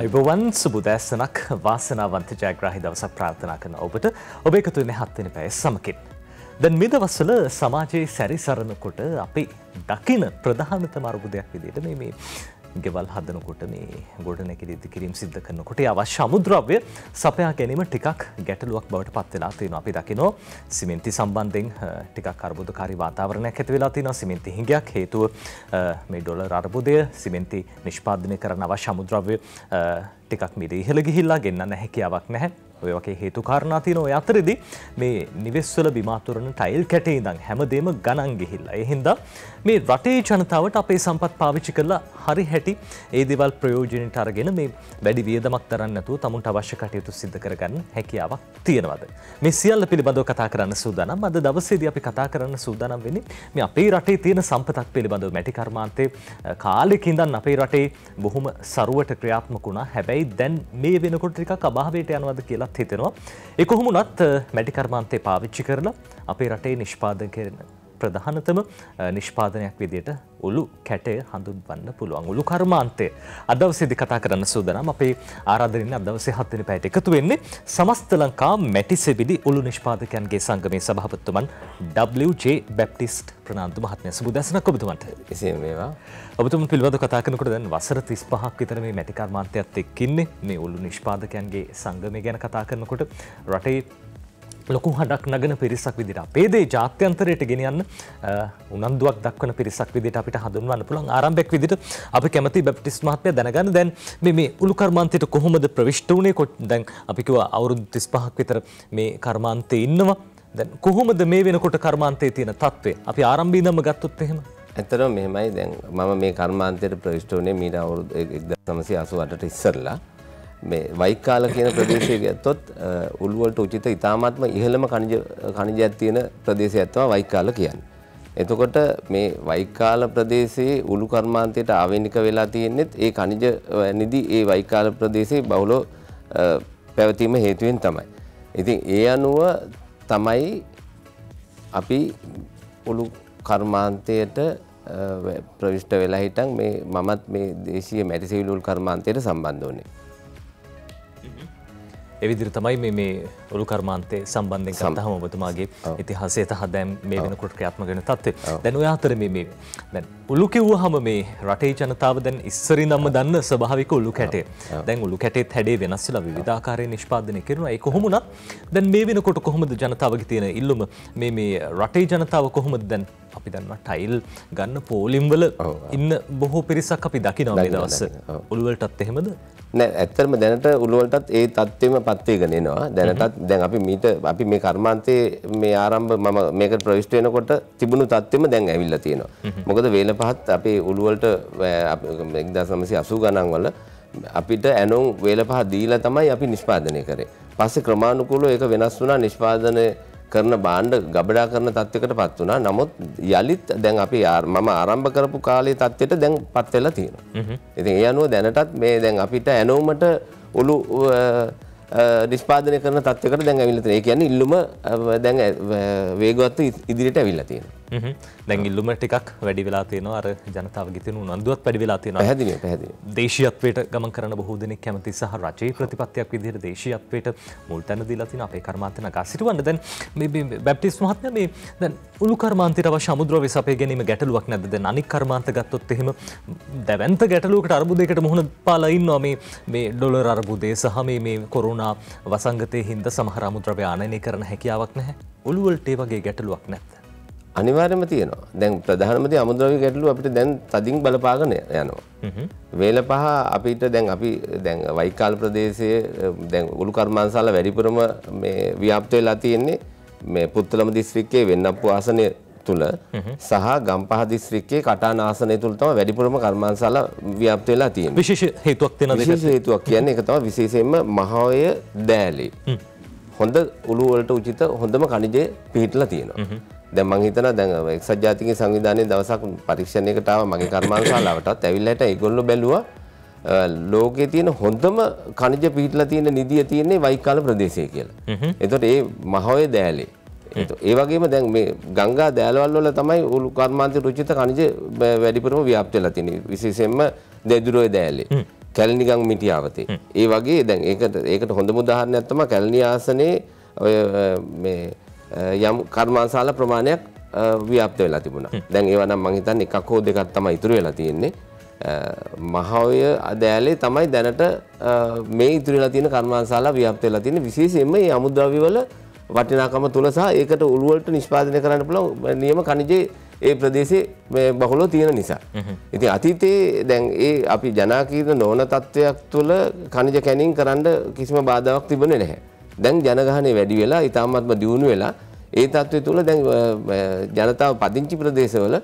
අයිබෝවන් සුබුදෑසනක් වාසනාවන්ත ජයග්‍රාහි දවසක් ප්‍රාර්ථනා කරන ඔබට ඔබ එකතු වෙන්නේ 7 වෙනි පැය සමකින්. දැන් මේ දවස්වල සමාජයේ සැරිසරනකොට අපි දකින ප්‍රධානතම අරුබුදයක් විදිහට මේ ගෙවල් හදනකොට මේ ගොඩනැගිලි ඉදිකිරීම සිද්ධ කරනකොට අවශ්‍ය අමුද්‍රව්‍ය සපයා ගැනීම ටිකක් ගැටලුවක් බවට පත් වෙලා තියෙනවා. අපි දකිනවා සිමෙන්ති සම්බන්ධයෙන් ටිකක් අර්බුදකාරී වාතාවරණයක් ඇති වෙලා තියෙනවා. සිමෙන්ති හිඟයක් හේතුව මේ ඩොලර් අර්බුදය, සිමෙන්ති නිෂ්පාදනය කරන අවශ්‍ය අමුද්‍රව්‍ය ටිකක් මිල ඉහළ ගිහිල්ලා ගෙන්නන්න හැකියාවක් නැහැ. ඔය වගේ හේතු කාරණා තියෙනවා. ඔය අතරේදී මේ නිවෙස්වල බිමාතුරන ටයිල් කැටේ ඉඳන් හැමදේම ගණන් ගිහිල්ලා. ඒ හින්දා මේ රටේ ජනතාවට අපේ සම්පත් පාවිච්චි කරලා හරි හැටි ඒ දේවල් ප්‍රයෝජනෙට අරගෙන මේ වැඩි වියදමක් දරන්න නැතුව තමුන්ට අවශ්‍ය කටයුතු සිදු කරගන්න හැකියාවක් තියෙනවද? මේ සියල්ල පිළිබඳව කතා කරන්න සූදානම්. අද දවසේදී අපි කතා කරන්න සූදානම් වෙන්නේ මේ අපේ රටේ තියෙන සම්පතක් පිළිබඳව. මැටි කර්මාන්තයේ කාලෙක ඉඳන් අපේ රටේ බොහොම සරුවට ක්‍රියාත්මක වුණා. හැබැයි දැන් මේ වෙනකොට ටිකක් අභාවයට යනවද කියලා හිතෙනවා. ඒ කොහොම වුණත් මැටි කර්මාන්තය පාවිච්චි කරලා අපේ රටේ නිෂ්පාදනය කරන ප්‍රධානතම නිෂ්පාදනයක් විදිහට උළු කැටය හඳුන්වන්න පුළුවන්. උළු කර්මාන්තය අද දවසේදී කතා කරන්න සූදානම්. අපේ ආරාධනෙන් අද දවසේ 7 වෙනි පැයට එකතු වෙන්නේ සමස්ත ලංකා මැටි සෙබිලි උළු නිෂ්පාදකයන්ගේ සංගමේ සභාපතිතුමන් WJ බැප්ටිස්ට් ප්‍රනාන්දු මහත්මයා. සුබදැසනක් ඔබතුමන්ට. එසේම වේවා. ඔබතුමන් පිළිබඳව කතා කරනකොට දැන් වසර 35ක් විතර මේ මැටි කර්මාන්තයත් එක්ක ඉන්නේ. මේ උළු නිෂ්පාදකයන්ගේ සංගමය ගැන කතා කරනකොට රටේ ලොකු හඩක් නගන පිරිසක් විදිහට අපේ දේ ජාත්‍යන්තරයට ගෙනියන්න උනන්දුවක් දක්වන පිරිසක් විදිහට අපිට හඳුන්වන්න පුළුවන්. ආරම්භයක් විදිහට අපි කැමති බැප්ටිස්ට් මහත්මයා දැනගන්න දැන් මේ උළු කර්මාන්තයට කොහොමද ප්‍රවිෂ්ඨ වුණේ? දැන් අපි කිව්වා අවුරුදු 35ක් විතර මේ කර්මාන්තයේ ඉන්නවා. දැන් කොහොමද මේ වෙනකොට කර්මාන්තයේ තියෙන තත්ත්වය? අපි ආරම්භයේ ඉඳන්ම ගත්තොත් එහෙම. ඇත්තටම මෙහෙමයි. දැන් මම මේ කර්මාන්තයට ප්‍රවිෂ්ඨ වුණේ මීට අවුරුදු 1988ට ඉස්සෙල්ලා. මේ වයිකාල කියන ප්‍රදේශය ගත්තොත් උළු වලට උචිත ඉතාමත්ම ඉහළම ඛනිජයක් තියෙන ප්‍රදේශයක් තමයි වයිකාල කියන්නේ. එතකොට මේ වයිකාල ප්‍රදේශයේ උළු කර්මාන්තයට ආවේනික වෙලා තියෙන්නේ ඒ ඛනිජ නිදි ඒ වයිකාල ප්‍රදේශයේ බහුලව පැවතීම හේතුවෙන් තමයි. ඉතින් ඒ අනුව තමයි අපි උළු කර්මාන්තයට ප්‍රවිෂ්ඨ වෙලා හිටන් මමත් මේ දේශීය මැටි සෙවිලි උළු කර්මාන්තයට සම්බන්ධ වුණේ. ඒ විදිහට තමයි මේ උළු කර්මාන්තයේ සම්බන්ධයෙන් ගත්තහම ඔබතුමාගේ ඉතිහාසය තහ දැන් මේ වෙනකොට ක්‍රියාත්මක වෙන තත්ත්වය. දැන් ඔය අතර මේ දැන් උළු කිව්වහම මේ රටේ ජනතාව දැන් ඉස්සරින්දම්ම දන්න ස්වභාවික උළු කැටේ. දැන් උළු කැටේත් හැඩේ වෙනස් වෙලා විවිධාකාරයෙන් නිෂ්පාදනය කරනවා. ඒ කොහොම වුණත් දැන් මේ වෙනකොට කොහොමද ජනතාවගේ තියෙන ඉල්ලුම මේ රටේ ජනතාව කොහොමද දැන් අපි දන්නවා ටයිල් ගන්න පෝලිම් වල ඉන්න බොහෝ පිරිසක් අපි දකිනවා මේ දවස්. උළු වලටත් එහෙමද? නෑ, ඇත්තටම දැනට උළු වලටත් ඒ තත්ත්වෙම පත් වෙගෙන එනවා. දැනටත් දැන් අපි මේ කර්මාන්තයේ මේ ආරම්භ මම මේකට ප්‍රවිෂ්ඨ වෙනකොට තිබුණු තත්ත්වෙම දැන් ඇවිල්ලා තියෙනවා. මොකද වේල පහත් අපේ උළු වලට 1980 ගණන් වල අපිට ඇනොන් වේල පහ දීලා තමයි අපි නිෂ්පාදනය කරේ. පස්සේ ක්‍රමානුකූලව ඒක වෙනස් වුණා. නිෂ්පාදනය කරන භාණ්ඩ ගබඩා කරන තත්ත්වයකට පත් වුණා. නමුත් යලිත් දැන් අපි මම ආරම්භ කරපු කාලේ තත්ත්වයට දැන් පත් වෙලා තියෙනවා. ඉතින් ඒ අනුව දැනටත් මේ දැන් අපිට ඇනෝමට උළු නිෂ්පාදනය කරන තත්ත්වයකට දැන් ඇවිල්ලා තියෙනවා. ඒ කියන්නේ ඉල්ලුම දැන් වේගවත් ඉදිරියට ඇවිල්ලා තියෙනවා. දැන් ඉල්ලුම ටිකක් වැඩි වෙලා තියෙනවා. අර ජනතාවගේ තියෙන උනන්දුවත් වැඩි වෙලා තියෙනවා. පැහැදිලිව. දේශීයත්වයට ගමන් කරන බොහෝ දෙනෙක් කැමති සහ රජයේ ප්‍රතිපත්තියක් විදිහට දේශීයත්වයට මුල් තැන දීලා තියෙනවා. අපේ කර්මාන්ත නගා සිටවන්න දැන් මේ බැප්ටිස්ට් මහත්මයා මේ දැන් උළු කර්මාන්තයට අවශ්‍ය අමුද්‍රව්‍ය සපය ගැනීම ගැටලුවක් නැද්ද? දැන් අනික් කර්මාන්ත ගත්තොත් එහෙම දැවැන්ත ගැටලුවකට අර්බුදයකට මුහුණ පාලා ඉන්නවා. මේ ඩොලර් අර්බුදය සහ මේ කොරෝනා වසංගතයේ හින්දා සමහර අමුද්‍රව්‍ය ආනයනය කරන හැකියාවක් නැහැ. උළු වලට ඒ වගේ ගැටලුවක් නැද්ද? අනිවාර්යයෙන්ම තියෙනවා. දැන් ප්‍රධානම දේ අමුද්‍රව්‍ය ගැටලුව අපිට දැන් තදින් බලපාගෙන යනවා. වේල පහ අපිට දැන් වයිකාල් ප්‍රදේශයේ දැන් උළු කර්මාන්තශාලා වැඩිපුරම මේ ව්‍යාප්ත වෙලා තියෙන්නේ මේ පුත්තලම දිස්ත්‍රික්කයේ වෙන්නප්පු ආසනය තුල සහ ගම්පහ දිස්ත්‍රික්කයේ කටාන ආසනය තුල තමයි වැඩිපුරම කර්මාන්තශාලා ව්‍යාප්ත වෙලා තියෙන්නේ. විශේෂ හේතුවක් තියෙනවද? විශේෂ හේතුවක් කියන්නේ ඒක තමයි විශේෂයෙන්ම මහෝය දෑලේ. හොඳ උළු වලට උචිත හොඳම ඛනිජය පිහිටලා තියෙනවා. දැන් මම හිතනවා දැන් එක්සත් ජාතීන්ගේ සංවිධානයේ දවසක් පරීක්ෂණයකට ආවා මගේ කර්මාන්තශාලාවටත් ඇවිල්ලා හිටා ඒගොල්ලෝ බැලුවා ලෝකයේ තියෙන හොඳම ඛනිජ පිහිටලා තියෙන නිදිය තියෙන්නේ වයිකාල ප්‍රදේශයේ කියලා. එතකොට ඒ මහෝය දෑලේ ඒ වගේම දැන් මේ ගංගා දෑලවල් වල තමයි උළු කර්මාන්ත රුචිත ඛනිජ වැඩිපුරම ව්‍යාප්ත වෙලා තියෙන්නේ. විශේෂයෙන්ම දෙදුරෝය දෑලේ. කැලණිගම් මිටියාවතේ. ඒ වගේ දැන් ඒකට හොඳම උදාහරණයක් තමයි කැලණි ආසනේ ඔය මේ යම් කර්මාන්තශාලා ප්‍රමාණයක් ව්‍යාප්ත වෙලා තිබුණා. දැන් ඒවා නම් මම හිතන්නේ එකක් හෝ දෙකක් තමයි ඉතුරු වෙලා තියෙන්නේ. මහාවය අදෑලේ තමයි දැනට මේ ඉතුරු වෙලා තියෙන කර්මාන්තශාලා ව්‍යාප්ත වෙලා තියෙන්නේ. විශේෂයෙන්ම මේ අමුද්‍රව්‍ය වල වටිනාකම තුල සහ ඒකට උළු වලට නිෂ්පාදනය කරන්න පුළුවන් නියම ඛනිජයේ ඒ ප්‍රදේශයේ මේ බහුලව තියෙන නිසා. ඉතින් අතීතයේ දැන් ඒ අපි ජනාකීර්ණ නොවන තත්වයක් තුළ ඛනිජ කැණීම් කරන්න කිසිම බාධාවක් තිබුණේ නැහැ. දැන් ජනගහනය වැඩි වෙලා ඉතාමත්ම දියුණු වෙලා ඒ තත්ත්වය තුළ දැන් ජනතාව පදිංචි ප්‍රදේශවල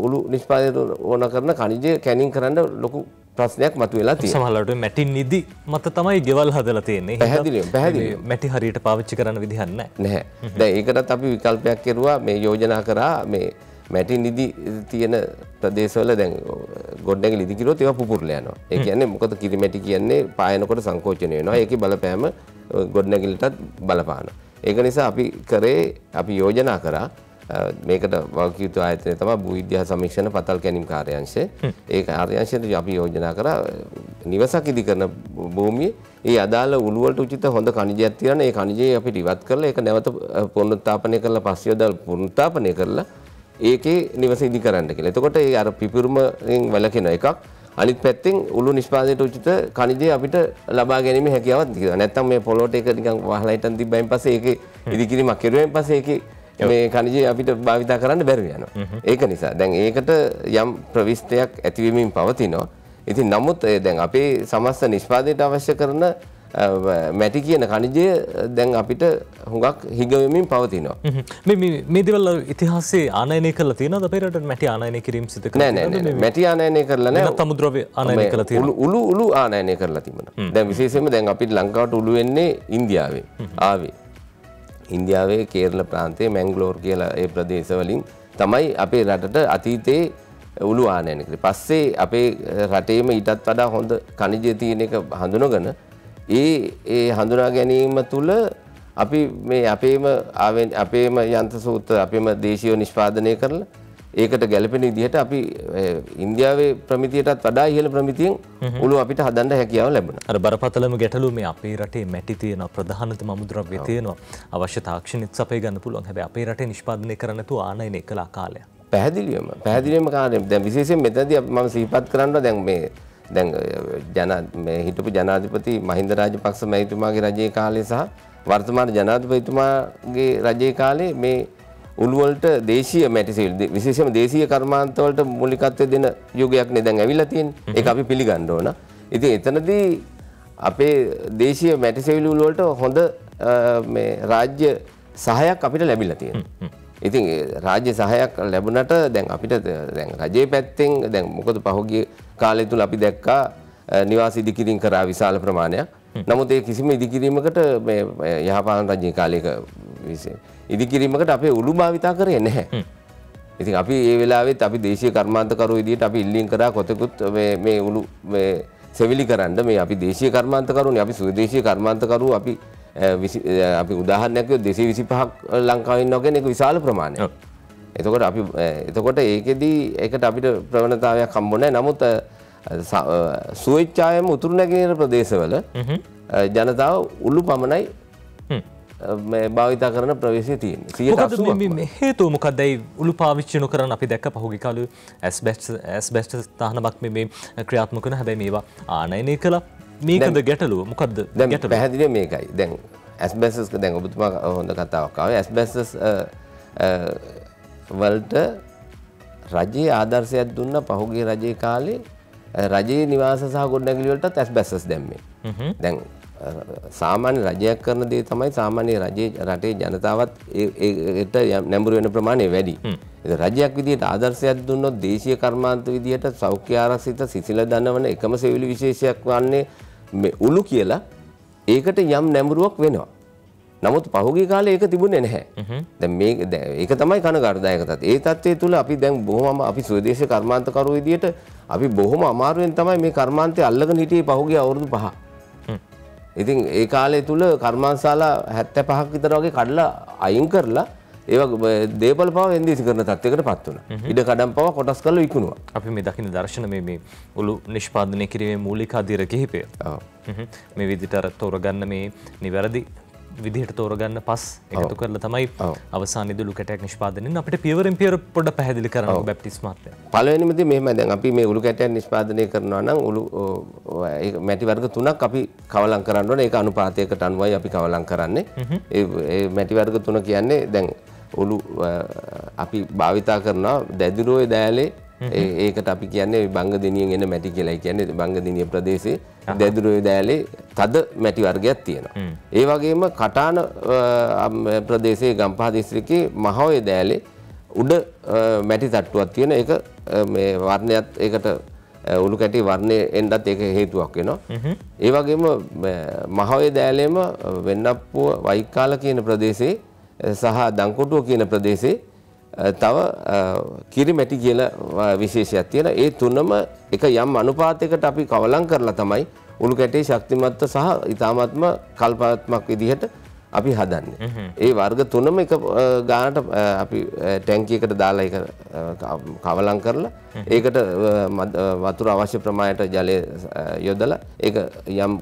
උළු නිෂ්පාදනයට ඕන කරන ඛනිජ කැණීම් කරන්න ලොකු ප්‍රශ්නයක් මතුවලා තියෙනවා. සමහරවිට මැටි නිදි මත තමයි ගෙවල් හදලා තියෙන්නේ. පැහැදිලිවම මැටි හරියට පාවිච්චි කරන්න විදිහක් නැහැ. දැන් ඒකටත් අපි විකල්පයක් කෙරුවා මේ යෝජනා කරා මේ මැටි නිදි තියෙන ප්‍රදේශවල දැන් ගොඩනැගිලි ඉදි කිරුවොත් ඒවා පුපුරලා යනවා. ඒ කියන්නේ මොකද කිරිමැටි කියන්නේ පායනකොට සංකෝචනය වෙනවා. ඒකේ බලපෑම ගොඩනැගිල්ලටත් බලපානවා. ඒක නිසා අපි යෝජනා කරා මේකට වගකිව යුතු ආයතනය තමයි භූවිද්‍යා සමීක්ෂණ පතල් කැණීම් කාර්යාංශය. ඒ කාර්යාංශයට අපි යෝජනා කරා නිවසක් ඉදි කරන භූමියේ ඒ අදාළ උළු වලට උචිත හොඳ ඛනිජයක් තියෙනවා. ඒ ඛනිජය අපිට ඉවත් කරලා ඒක නැවත පුනරුත්ථාපනය කරලා පස්සේ යොදලා පුනරුත්ථාපනය කරලා ඒකේ නිවස ඉදි කරන්න කියලා. එතකොට ඒ අර පිපිරුමෙන් වැළකෙන එකක් අනිත් පැත්තෙන් උළු නිෂ්පාදනයට උචිත ඛනිජය අපිට ලබා ගැනීම හැකියාවක් තියෙනවා. නැත්තම් මේ පොළොට එක නිකන් වහලා හිටන් තිබ්බයින් පස්සේ ඒකේ ඉදි කිරීමක් කෙරුවෙන් පස්සේ ඒකේ මේ ඛනිජය අපිට භාවිතා කරන්න බැරුව යනවා. ඒක නිසා දැන් ඒකට යම් ප්‍රවිෂ්ටයක් ඇතිවීමෙන් පවතිනවා. ඉතින් නමුත් දැන් අපේ සමස්ත නිෂ්පාදනයට අවශ්‍ය කරන මැටි කියන ඛනිජය දැන් අපිට හුඟක් හිග වෙමින් පවතිනවා. මේ දේවල් ඉතිහාසයේ ආනයනය කරලා තියෙනවද අපේ රටේ මැටි ආනයනය කිරීම සිදු කරලා නෑ මැටි ආනයනය කරලා නෑ. සමුද්‍රව්‍ය ආනයනය කරලා තියෙනවා. උළු ආනයනය කරලා තිබුණා. දැන් විශේෂයෙන්ම දැන් අපිට ලංකාවට උළු වෙන්නේ ඉන්දියාවේ. ආවේ ඉන්දියාවේ කේරළ ප්‍රාන්තයේ මැංගලෝර් කියලා ඒ ප්‍රදේශවලින් තමයි අපේ රටට අතීතයේ උළු ආනයනය කළේ. පස්සේ අපේ රටේම ඊටත් වඩා හොඳ ඛනිජය තියෙන එක හඳුනගෙන ඒ හඳුනා ගැනීම තුළ අපි මේ අපේම යන්ත්‍ර සූත්‍ර අපේම දේශීය නිෂ්පාදනය කරලා ඒකට ගැළපෙන විදිහට අපි ඉන්දියාවේ ප්‍රමිතියටත් වඩා ඉහළ ප්‍රමිතියෙන් උළු අපිට හදන්න හැකියාව ලැබුණා. අර බරපතලම ගැටලුව මේ අපේ රටේ මැටි තියෙනවා, ප්‍රධානතම අමුද්‍රව්‍ය තියෙනවා. අවශ්‍ය තාක්ෂණෙත් සපය ගන්න පුළුවන්. හැබැයි අපේ රටේ නිෂ්පාදනය කරන්න නැතුව ආනයනය කළා කාලයක්. පැහැදිලිවම කාර්යය. දැන් විශේෂයෙන් මෙතනදී මම සිහිපත් කරනවා දැන් මේ හිටපු ජනාධිපති මහින්ද රාජපක්ෂ මැතිතුමාගේ රජයේ කාලේ සහ වර්තමාන ජනාධිපතිතුමාගේ රජයේ කාලේ මේ උළු වලට දේශීය මැටි සෙවිලි විශේෂයෙන්ම දේශීය කර්මාන්ත වලට මූලිකත්වය දෙන යුගයක් නේ දැන් ඇවිල්ලා තියෙන්නේ. ඒක අපි පිළිගන්න ඕන. ඉතින් එතනදී අපේ දේශීය මැටි සෙවිලි උළු වලට හොඳ මේ රාජ්‍ය සහායක් අපිට ලැබිලා තියෙනවා. ඉතින් රාජ්‍ය සහායක් ලැබුණට දැන් අපිට දැන් රජයේ පැත්තෙන් දැන් මොකද පහුගිය කාලය තුල අපි දැක්කා නිවාස ඉදිකිරීම කරා විශාල ප්‍රමාණයක්. නමුත් ඒ කිසිම ඉදිකිරීමකට මේ යහපාලන රජයේ කාලයක ඉදිකිරීමකට අපේ උළු භාවිතා කරේ නැහැ. ඉතින් අපි ඒ වෙලාවෙත් අපි දේශීය කර්මාන්තකරු විදියට අපි ඉල්ලීම් කරා කොතෙකුත් මේ උළු මේ සෙවිලි කරන්න මේ අපි දේශීය කර්මාන්තකරුනේ අපි සුවදේශීය කර්මාන්තකරු අපි උදාහරණයක් කිව්වොත් 225ක් ලංකාවේ ඉන්නවා කියන්නේ ඒක විශාල ප්‍රමාණයක්. එතකොට ඒකෙදී ඒකට අපිට ප්‍රවණතාවයක් හම්බුනේ නැහැ. නමුත් ස්වේච්ඡාවෙම උතුරු නැගෙනහිර ප්‍රදේශවල ජනතාව උළු පමණයි මේ භාවිතා කරන ප්‍රවේශය තියෙන්නේ. 180ක්. මේ හේතුව මොකක්ද? ඒ උළු පාවිච්චි නොකරන අපි දැක්ක පහුගිය කාලේ ඇස්බෙස්ටස් තහනමක් මේ ක්‍රියාත්මක කරන හැබැයි මේවා ආනයනය කළා. මේකද ගැටලුව මොකද්ද? දැන් පැහැදිලිව මේකයි. දැන් ඇස්බෙස්ටස් දැන් ඔබතුමා හොඳ කතාවක් ආවේ. ඇස්බෙස්ටස් වලට රජයේ ආදර්ශයක් දුන්න පහුගිය රජයේ කාලේ රජයේ නිවාස සහ ගොඩනැගිලි වලටත් ඇස්බෙස්ටස් දැම්මේ. දැන් සාමාන්‍ය රජයක් කරන දේ තමයි සාමාන්‍ය රටේ ජනතාවත් ඒකට නැඹුරු වෙන ප්‍රමාණය වැඩි. රජයක් විදිහට ආදර්ශයක් දුන්නොත් දේශීය කර්මාන්ත විදිහට සෞඛ්‍ය ආරක්ෂිත සිසිල දනවන එකම සෙවිලි විශේෂයක් වන්නේ මේ උළු කියලා ඒකට යම් නැඹුරුවක් වෙනවා. නමුත් පහුගිය කාලේ ඒක තිබුණේ නැහැ. දැන් ඒක තමයි කනගාටුදායක තත්ත්වය. ඒ තත්ත්වයේ තුල අපි දැන් බොහොම අපි ස්වදේශීය කර්මාන්තකරු විදිහට අපි බොහොම අමාරුවෙන් තමයි මේ කර්මාන්තය අල්ලගෙන හිටියේ පහුගිය අවුරුදු 5. ඉතින් ඒ කාලය තුල කර්මාන්තශාලා 75ක් විතර වගේ කඩලා අයින් කරලා ඒවා දේපල පවා වෙන්දීසි කරන තත්යකට පත් වුණා. ඉඩ කඩම් පවා කොටස් කරලා විකුණුවා. අපි මේ දකින්න දර්ශන මේ උළු නිෂ්පාදනය කිරීමේ මූලික අධීර කිහිපය. මේ විදිහට අර තෝරගන්න මේ නිවැරදි විදිහට තෝරගන්න පස් එකතු කරලා තමයි අවසානයේදී උළු කැටයක් නිෂ්පාදනය අපිට පියවරෙන් පියවර පොඩ්ඩක් පැහැදිලි කරන්න බැප්ටිස් මහත්තයා. පළවෙනිම දේ මෙහෙමයි දැන් අපි මේ උළු කැටයක් නිෂ්පාදනය කරනවා නම් උළු මැටි වර්ග තුනක් අපි කවලම් කරන්න ඕනේ. ඒක අනුපාතයකට අනුවයි අපි කවලම් කරන්නේ. ඒ මැටි වර්ග තුන කියන්නේ දැන් උළු අපි භාවිතා කරනවා දැදිරෝය දෑලේ ඒකට අපි කියන්නේ බංගදිනියෙන් එන මැටි කියලා. ඒ කියන්නේ බංගදිනිය ප්‍රදේශයේ දැදිරෝය දෑලේ තද මැටි වර්ගයක් තියෙනවා. ඒ වගේම කටාන ප්‍රදේශයේ ගම්පහ දිස්ත්‍රික්කයේ මහෝය දෑලේ උඩ මැටි තට්ටුවක් තියෙන. ඒක මේ වර්ණයත් ඒකට උළු කැටි වර්ණය එන්නත් ඒක හේතුවක් වෙනවා. ඒ වගේම මහෝය දෑලේම වෙන්නප්පුව වයිකාල කියන ප්‍රදේශයේ සහ දංකොටුව කියන ප්‍රදේශයේ තව කිරි මැටි කියලා විශේෂයක් තියෙනවා. ඒ තුනම එක යම් අනුපාතයකට අපි කවලම් කරලා තමයි උළු කැටේ ශක්තිමත්ව සහ ඊ타මාත්ම කල්පාත්මක විදිහට අපි හදන්නේ. ඒ වර්ග තුනම එක ගානට අපි ටැංකියකට දාලා ඒක කවලම් කරලා ඒකට වතුර අවශ්‍ය ප්‍රමාණයට ජලය යොදලා ඒක යම්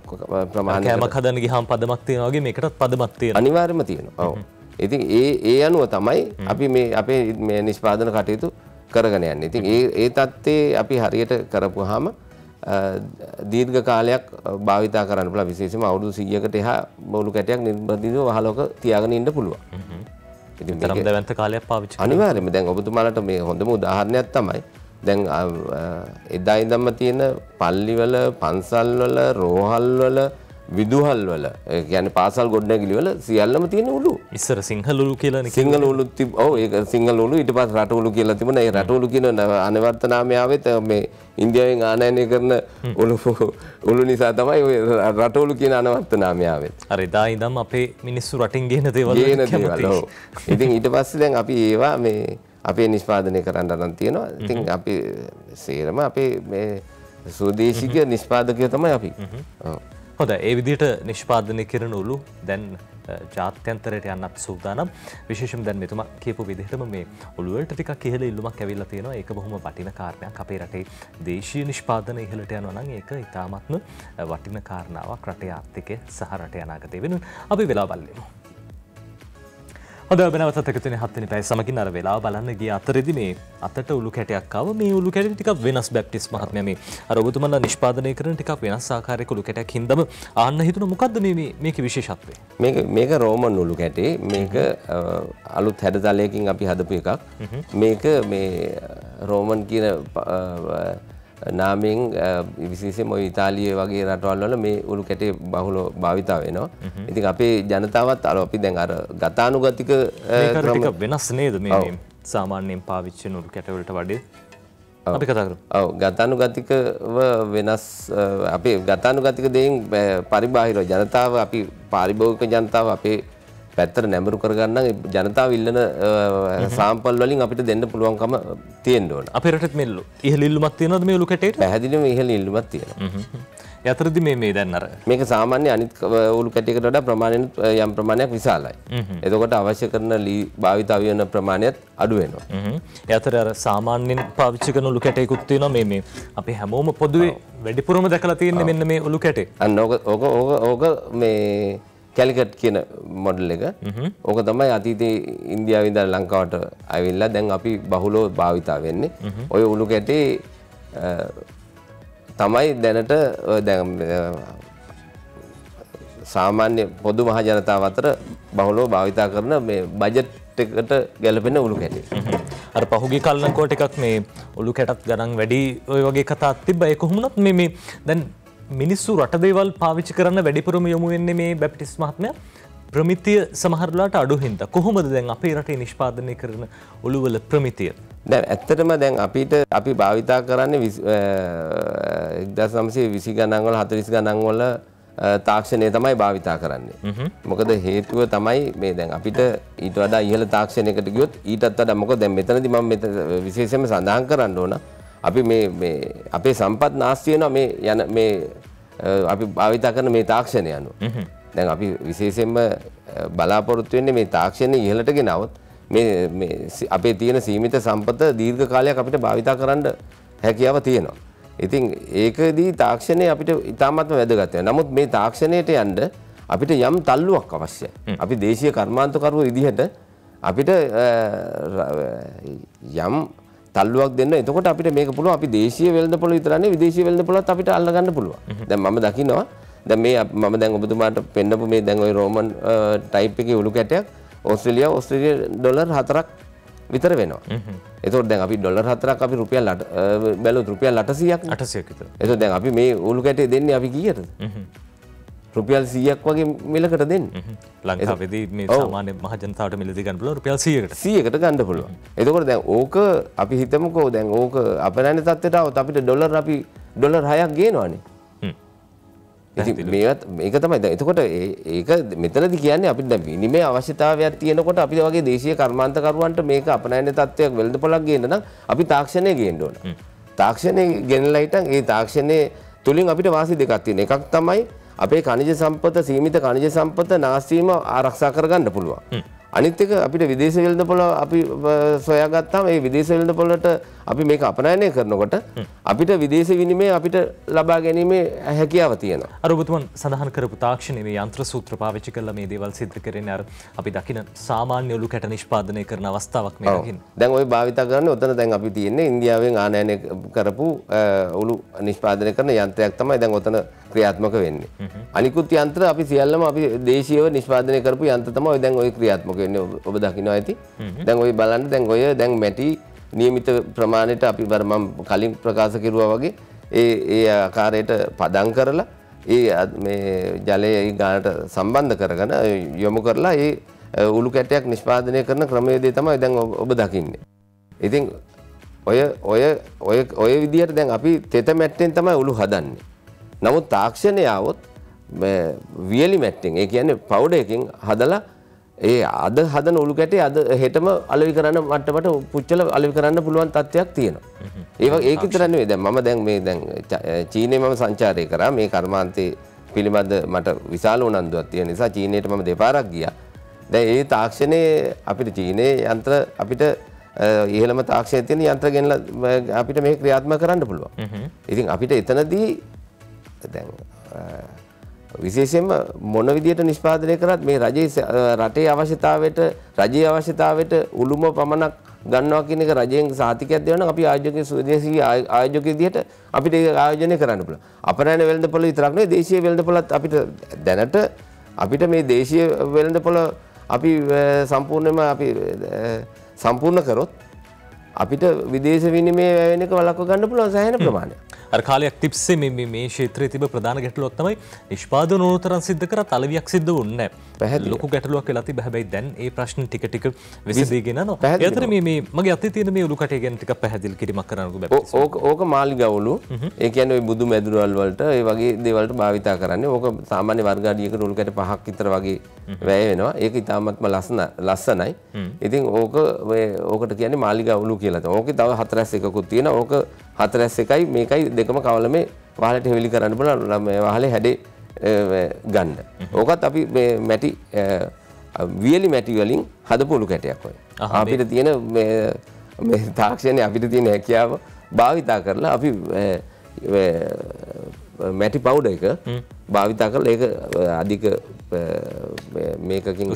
ප්‍රමාණයකට කෑමක් හදන්න ගියාම පදමක් තියෙනවා වගේ මේකටත් පදමක් තියෙනවා. අනිවාර්යයෙන්ම තියෙනවා. ඔව්. ඉතින් ඒ අනුව තමයි අපි මේ අපේ මේ නිෂ්පාදන කටයුතු කරගෙන යන්නේ. ඉතින් ඒ தත්ත්වේ අපි හරියට කරපුවාම දීර්ඝ කාලයක් භාවිතා කරන්න පුළුවන්. විශේෂයෙන්ම අවුරුදු 100කට එහා බෝලු කැටයක් නිර්බන්ධව වහලක තියාගෙන ඉන්න පුළුවන්. ඉතින් තරම් දැවැන්ත කාලයක් පාවිච්චි කරනවා. අනිවාර්යයෙන්ම දැන් ඔබතුමාලට මේ හොඳම උදාහරණයක් තමයි දැන් එදා ඉඳන්ම තියෙන පල්ලිවල, පන්සල්වල, රෝහල්වල, විදුහල්වල කියන්නේ පාසල් ගොඩනැගිලි වල සියල්ලම තියෙන උළු. ඉස්සර සිංහල උළු කියලානේ. සිංහල උළු ඔව් ඒක සිංහල උළු ඊට පස්සේ රට උළු කියලා තිබුණා. ඒ රට උළු කියන අනවර්ත නාමය ආවෙත් මේ ඉන්දියාවෙන් ආනයනය කරන උළු නිසා තමයි ඔය රට උළු කියන අනවර්ත නාමය ආවෙත්. අර එදා ඉඳන්ම අපේ මිනිස්සු රටින් ගේන දේවල් ඔව්. ඉතින් ඊට පස්සේ දැන් අපි ඒවා මේ අපේ නිෂ්පාදනය කරන්න අරන් තියෙනවා. ඉතින් අපි සේරම අපේ මේ ස්වදේශික නිෂ්පාදකයෝ තමයි අපි. ඔව්. හොඳ ඒ විදිහට නිෂ්පාදනය කරන උළු දැන් ජාත්‍යන්තරයට යන්න අපි සූදානම්. විශේෂයෙන් දැන් මෙතුමා කියපු විදිහටම මේ උළු වලට ටිකක් ඉහළ ඉල්ලුමක් ඇවිල්ලා තියෙනවා. ඒක බොහොම වටින කාරණයක්. අපේ රටේ දේශීය නිෂ්පාදනය ඉහළට යනවා නම් ඒක ඉතාමත්ම වටින කාරණාවක් රටේ ආර්ථිකය සහ රටේ අනාගතය වෙනුවෙන්. අපි වෙලාව බලමු. හොඳ වෙනවතත් එකතු වෙන 7 වෙනි පැය සමගින් අර වෙලාව බලන්න ගිය අතරේදී මේ අතට උළු කැටයක් ආව. මේ උළු කැටේ ටිකක් වෙනස් බැප්ටිස් මහත්මයා මේ අර ඔබතුමන්ලා නිෂ්පාදනය කරන ටිකක් වෙනස් ආකාරයක උළු කැටයක් හින්දාම ආන්න හිතුණා මොකද්ද මේකේ විශේෂත්වය? මේක රෝමන් උළු කැටේ. මේක අලුත් හැඩතලයකින් අපි හදපු එකක්. මේක මේ රෝමන් කියන නාමයෙන් විශේෂයෙන්ම ඔය ඉතාලිය වගේ රටවල් වල මේ උළු කැටේ බහුලව භාවිතා වෙනවා. ඉතින් අපේ ජනතාවත් අපි දැන් අර ගතානුගතික ක්‍රම වෙනස් නේද මේ සාමාන්‍යයෙන් පාවිච්චි කරන උළු කැට වලට වඩා අපි කතා කරමු. ඔව් ගතානුගතිකව වෙනස් අපේ ගතානුගතික දෙයින් පරිබාහිරව ජනතාව අපි පාරිභෝගික ජනතාව අපේ පැත්තට නැඹුරු කරගන්න ජනතාව ඉල්ලන සාම්පල් වලින් අපිට දෙන්න පුළුවන්කම තියෙන්න ඕන. අපේ රටෙත් මෙල්ලු ඉහළ ඉල්ලුමක් තියෙනවද මේ උළු කැටේට? පැහැදිලිවම ඉහළ ඉල්ලුමක් තියෙනවා. ඒ අතරදී මේ දැන් අර මේක සාමාන්‍ය අනිත් උළු කැටයකට වඩා ප්‍රමාණයෙන් යම් ප්‍රමාණයක් විශාලයි. එතකොට අවශ්‍ය කරන ලී භාවිතා වෙන ප්‍රමාණයත් අඩු වෙනවා. ඒ අතර අර සාමාන්‍යයෙන් පාවිච්චි කරන උළු කැටයකුත් තියෙනවා මේ අපි හැමෝම පොදුවේ වැඩිපුරම දැකලා තියෙන්නේ මෙන්න මේ උළු කැටේ. අන්න ඕක මේ කැලිකට් කියන මොඩල් එක. ඕක තමයි අතීතයේ ඉන්දියාවේ ඉඳලා ලංකාවට ආවිල්ලා දැන් අපි බහුලව භාවිතා වෙන්නේ. ඔය උළු කැටේ තමයි දැනට දැන් සාමාන්‍ය පොදු මහ ජනතාව අතර බහුලව භාවිතා කරන මේ බජට් එකට ගැලපෙන උළු කැටේ. අර පහුගිය කල්නකෝ ටිකක් මේ උළු කැටත් ගණන් වැඩි ඔය වගේ කතාවක් තිබ්බා. ඒක කොහොමුණත් මේ දැන් මිනිස්සු රට දේවල් පාවිච්චි කරන්න වැඩිපුරම යොමු වෙන්නේ මේ බැප්ටිස් මහත්මයා ප්‍රමිතිය සමහරලාට අඩු හින්දා. කොහොමද දැන් අපේ රටේ නිෂ්පාදනය කරන උළු වල ප්‍රමිතිය? දැන් ඇත්තටම දැන් අපි භාවිතා කරන්නේ 1920 ගණන් වල 40 ගණන් වල තාක්ෂණය තමයි භාවිතා කරන්නේ. මොකද හේතුව තමයි මේ දැන් අපිට ඊට වඩා ඉහළ තාක්ෂණයකට ගියොත් ඊටත් වඩා මොකද දැන් මෙතනදී මම විශේෂයෙන්ම සඳහන් කරන්න ඕන අපි මේ අපේ සම්පත් නාස්ති වෙනවා මේ යන මේ අපි භාවිතා කරන මේ තාක්ෂණය අනුව. දැන් අපි විශේෂයෙන්ම බලාපොරොත්තු වෙන්නේ මේ තාක්ෂණය ඉහළට ගෙනවොත් අපේ තියෙන සීමිත සම්පත දීර්ඝ කාලයක් අපිට භාවිතා කරන්න හැකියාව තියෙනවා. ඉතින් ඒකදී තාක්ෂණය අපිට ඉතාමත්ම වැදගත් වෙනවා. නමුත් මේ තාක්ෂණයට යන්න අපිට යම් තල්ලුවක් අවශ්‍යයි. අපි දේශීය කර්මාන්තකරුවෝ විදිහට අපිට යම් තල්ලුවක් දෙන්න. එතකොට අපිට මේක පුළුවන්. අපි දේශීය වෙළඳපොළ විතරනේ විදේශීය වෙළඳපොළත් අපිට අල්ල ගන්න පුළුවන්. දැන් මම දකිනවා දැන් මේ මම දැන් ඔබතුමාට පෙන්නපු මේ දැන් ওই රෝමන් ටයිප් එකේ උළු කැටයක් ඕස්ට්‍රේලියා ඩොලර් 4ක් විතර වෙනවා. එතකොට දැන් අපි ඩොලර් 4ක් අපි රුපියල් 8 බැලුවොත් රුපියල් 800ක් 800ක් විතර. එතකොට දැන් අපි මේ උළු කැටේ දෙන්නේ අපි කීයටද? රුපියල් 100ක් වගේ මිලකට දෙන්නේ. ලංකාවේදී මේ සාමාන්‍ය මහ ජනතාවට මිලදී ගන්න පුළුවන් රුපියල් 100කට. 100කට ගන්න පුළුවන්. එතකොට දැන් ඕක අපි හිතමුකෝ දැන් ඕක අපරාණ්‍ය තත්ත්වයට આવොත් අපිට ඩොලර් 6ක් ගේනවනේ. ඉතින් මේක තමයි දැන් එතකොට ඒක මෙතනදී කියන්නේ අපිට දැන් විනිමය අවශ්‍යතාවයක් තියෙනකොට අපිට වගේ දේශීය කර්මාන්තකරුවන්ට මේක අපනයන තත්ත්වයක් වෙළඳපොළක් ගේන්න නම් අපි තාක්ෂණය ගේන්න ඕන. තාක්ෂණය ගෙනලා හිටන් ඒ තාක්ෂණය තුලින් අපිට වාසි දෙකක් තියෙනවා. එකක් තමයි අපේ khනිජ සම්පත සීමිත khනිජ සම්පත නාස්ති වීම ආරක්ෂා කරගන්න පුළුවන්. අනිත් එක අපිට විදේශ වෙළඳපොළ අපි සොයාගත්තාම ඒ විදේශ වෙළඳපොළට අපි මේක අපනයනය කරනකොට අපිට විදේශ විනිමය අපිට ලබා ගැනීමේ හැකියාව තියෙනවා. අර ඔබතුමන් සඳහන් කරපු තාක්ෂණයේ මේ යන්ත්‍ර සූත්‍ර පාවිච්චි කරලා මේ දේවල් සිද්ධ කරන්නේ අර අපි දකින සාමාන්‍ය ඔලු කැට නිෂ්පාදනය කරන අවස්ථාවක් මේ දකින්න. දැන් ওই භාවිත කරන්නේ උතන දැන් අපි තියෙන්නේ ඉන්දියාවෙන් ආනයනය කරපු ඔලු නිෂ්පාදනය කරන යන්ත්‍රයක් තමයි දැන් උතන ක්‍රියාත්මක වෙන්නේ. අනිකුත් යන්ත්‍ර අපි සියල්ලම අපි දේශීයව නිෂ්පාදනය කරපු යන්ත්‍ර තමයි දැන් ওই ක්‍රියාත්මක වෙන්නේ. ඔබ දකින්න ඇති. දැන් ওই බලන්න දැන් ඔය දැන් මැටි නියමිත ප්‍රමාණයට අපි මම කලින් ප්‍රකාශ කෙරුවා වගේ ඒ ආකාරයට පදම් කරලා මේ ජලය ඒ ගානට සම්බන්ධ කරගෙන යොමු කරලා ඒ උළු කැටයක් නිෂ්පාදනය කරන ක්‍රමවේදය තමයි දැන් ඔබ දකින්නේ. ඉතින් ඔය විදිහට දැන් අපි තෙත මැට්ටෙන් තමයි උළු හදන්නේ. නමුත් තාක්ෂණය આવොත් වියලි මැට්ටෙන් ඒ කියන්නේ පවුඩර් එකකින් හදලා ඒ අද හදන උළු කැටේ අද හෙටම අලෙවි කරන්න මට්ටමට පුච්චල අලෙවි කරන්න පුළුවන් තත්ත්වයක් තියෙනවා. ඒක විතර නෙවෙයි. දැන් මම දැන් චීනයේ මම සංචාරය කරා. මේ කර්මාන්තේ පිළිබඳ මට විශාල උනන්දුවක් තියෙන නිසා චීනයට මම දෙපාරක් ගියා. දැන් ඒ තාක්ෂණයේ අපිට චීනයේ යන්ත්‍ර අපිට ඉහළම තාක්ෂණයේ තියෙන යන්ත්‍ර ගෙනලා අපිට මේක ක්‍රියාත්මක කරන්න පුළුවන්. ඉතින් අපිට එතනදී දැන් විශේෂයෙන්ම මොන විදියට නිෂ්පාදනය කරත් මේ රටේ අවශ්‍යතාවයට උළුම පමණක් ගන්නවා කියන එක රජයෙන් සහතිකයක් දෙනවා නම් අපි ආයෝජකයේ ස්වදේශීය ආයෝජක විදියට අපිට ඒක ආයෝජනය කරන්න පුළුවන්. අපරාණ වෙළඳපොළ විතරක් නෙවෙයි දේශීය වෙළඳපොළත් අපිට දැනට අපිට මේ දේශීය වෙළඳපොළ අපි සම්පූර්ණ කරොත් අපිට විදේශ විනිමය වෙන එක වළක්ව ගන්න පුළුවන් සෑහෙන ප්‍රමාණයක්. අර කාලයක් තිස්සේ මේ ක්ෂේත්‍රයේ තිබෙන ප්‍රධාන ගැටලුවක් තමයි නිෂ්පාදන උනතරන් සිද්ධ කරත් අලවියක් සිද්ධ වුණේ නැහැ. ලොකු ගැටලුවක් වෙලා තිබ්බ. හැබැයි දැන් ඒ ප්‍රශ්න ටික ටික විසඳීගෙන යනවා. ඒ අතර මේ මගේ අතේ තියෙන මේ උළු කටේ ගැන ටිකක් පැහැදිලි කිරීමක් කරන්නකෝ බැප්ටිස්. ඕක මාලිගා උළු. ඒ කියන්නේ බුදු මැදුරවල් වලට ඒ වගේ දේවල්ට භාවිතා කරන්නේ. ඕක සාමාන්‍ය වර්ග අඩියකට උළු කැට 5ක් විතර වගේ වැය වෙනවා. ඒක ඉතාමත්ම ලස්සනයි. ඉතින් ඕකට කියන්නේ මාලිගා උළු කියලා. ඕකේ තව 4S1කුත් තියෙනවා. ඕක 4S1යි මේකයි දෙකම කවලමේ වහලට හෙවිලි කරන්න පුළුවන් මේ වහලේ හැඩේ ගන්න. ඕකත් අපි මේ මැටි වියලි මැටි වලින් හදපු උළු කැටයක් ඔය. අපිට තියෙන මේ තාක්ෂණයේ අපිට තියෙන හැකියාව භාවිතා කරලා අපි මැටි පවුඩර් එක භාවිතා කරලා ඒක අධික මේකකින්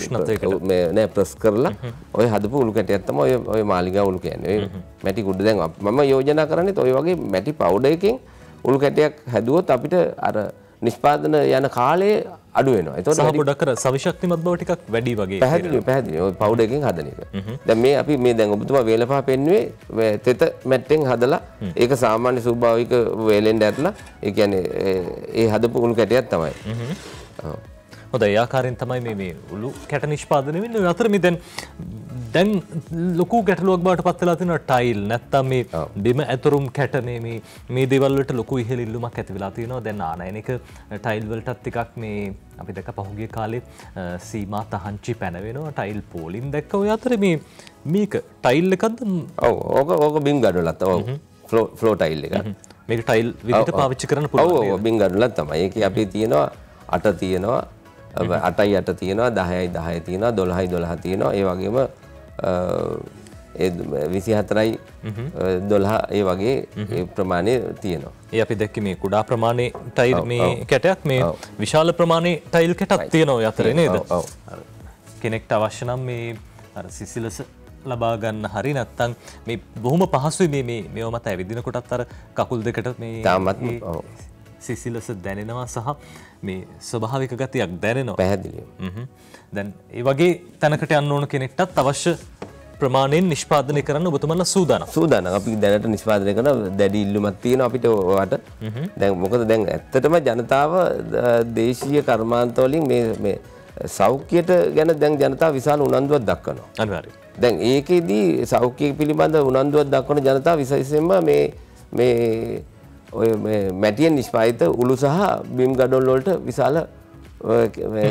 නෑ ප්‍රස් කරලා ඔය හදපු උළු කැටයක් තමයි ඔය මාලිගා උළු කියන්නේ. ඔය මැටි කුඩ දැන් මම යෝජනා කරන්නේ ඔය වගේ මැටි පවුඩර් එකකින් උළු කැටයක් හැදුවොත් අපිට අර නිෂ්පාදන යන කාලය අඩු වෙනවා. ඒතකොට සහ පොඩක් කර සවිශක්තිමත් බව ටිකක් වැඩි වගේ. පැහැදිලි. ඔය පවුඩර් එකකින් හදන එක. දැන් මේ අපි මේ දැන් ඔබතුමා වේලපහ පෙන්නුවේ තෙත මැට්ටෙන් හදලා ඒක සාමාන්‍ය ස්වභාවික වේලෙන් ඇරලා ඒ කියන්නේ ඒ හදපු උළු කැටයක් තමයි. හොඳයි ඒ ආකාරයෙන් තමයි මේ උළු කැට නිෂ්පාදනය වෙන්නේ. ඔය අතර මේ දැන් ලොකු ගැටලුවක් බවට පත් වෙලා තියෙනවා ටයිල් නැත්තම් මේ බිම ඇතුරුම් කැට මේ දේවල් වලට ලොකු ඉහළ ඉල්ලුමක් ඇති වෙලා තියෙනවා. දැන් ආනයනික ටයිල් වලටත් ටිකක් මේ අපි දැක්ක පහුගිය කාලේ සීමා තහංචි පැනවෙනවා ටයිල් පෝලින් දැක්ක. ඔය අතර මේක ටයිල් එකක්ද? ඔව් ඕක බිම් ගඩොලක් තමයි. ෆ්ලෝ ටයිල් එක. මේක ටයිල් විදිහට පාවිච්චි කරන්න පුළුවන්. ඔව් බිම් ගඩොලක් තමයි. ඒකේ අපි තියෙනවා 8 තියෙනවා 8යි 8 තියෙනවා 10යි 10 තියෙනවා 12යි 12 තියෙනවා. ඒ වගේම විසිහතරයි 12 ඒ වගේ ප්‍රමාණය තියෙනවා. ඒ අපි දැක්ක මේ කුඩා ප්‍රමාණයේ ටයිල් මේ කැටයක් මේ විශාල ප්‍රමාණයේ ටයිල් කැටක් තියෙනවා යතරේ නේද? කෙනෙක්ට අවශ්‍ය නම් මේ අර සිසිලස ලබා ගන්න හරි නැත්නම් මේ බොහොම පහසුයි මේව මත ඇවිදින කොටත් අර කකුල් දෙකට මේ තාමත් සිසිලස දැනෙනවා සහ මේ ස්වභාවික ගතියක් දැනෙනවා. පැහැදිලිව. දැන් ඒ වගේ තැනකට යන්න ඕන කෙනෙක්ටත් අවශ්‍ය ප්‍රමාණයෙන් නිෂ්පාදනය කරන්න ඔබතුමන්ලා සූදානම්. සූදානම්. අපි දැනට නිෂ්පාදනය කරන දැඩි ඉල්ලුමක් තියෙනවා අපිට ඔයාට. දැන් මොකද දැන් ඇත්තටම ජනතාව දේශීය කර්මාන්ත වලින් මේ සෞඛ්‍යයට ගැන දැන් ජනතාව විශාල උනන්දුවක් දක්වනවා. අනිවාර්යයෙන්. දැන් ඒකෙදී සෞඛ්‍ය පිළිබඳ උනන්දුවක් දක්වන ජනතාව විශේෂයෙන්ම මේ ඔය මැටියෙන් නිෂ්පාදිත උළු සහ බිම් ගඩොල් වලට විශාල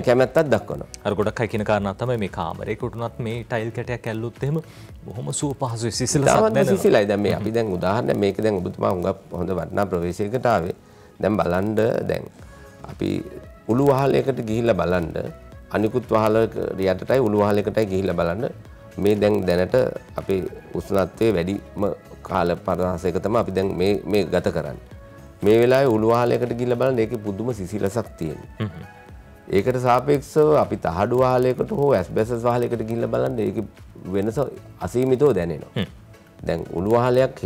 කැමැත්තක් දක්වනවා. අර ගොඩක් අය කියන කාරණා තමයි මේ කාමරයකට උනත් මේ ටයිල් කැටයක් ඇල්ලුවොත් එහෙම බොහොම සුව පහසුයි සිසිලසක් දැනෙනවා. සිසිලයි. දැන් මේ අපි දැන් උදාහරණයක් මේක දැන් ඔබතුමා හුඟක් හොඳ වටිනා ප්‍රවේශයකට ආවේ. දැන් බලන්න දැන් අපි උළු වහලයකට ගිහිල්ලා බලන්න අනිකුත් වහලක යටටයි උළු වහලයකටයි ගිහිල්ලා බලන්න මේ දැන් දැනට අපේ උෂ්ණත්වයේ වැඩිම කාල පරාසයක තමයි අපි දැන් මේ ගත කරන්නේ. මේ වෙලාවේ උළු වහලයකට ගිහිල්ලා බලන්න ඒකේ පුදුම සිසිලසක් තියෙනවා. ඒකට සාපේක්ෂව අපි තහඩු වහලයකට හෝ ඇස්බෙස්ටස් වහලයකට ගිහිල්ලා බලන්න ඒකේ වෙනස අසීමිතව දැනෙනවා. දැන් උළු වහලයක්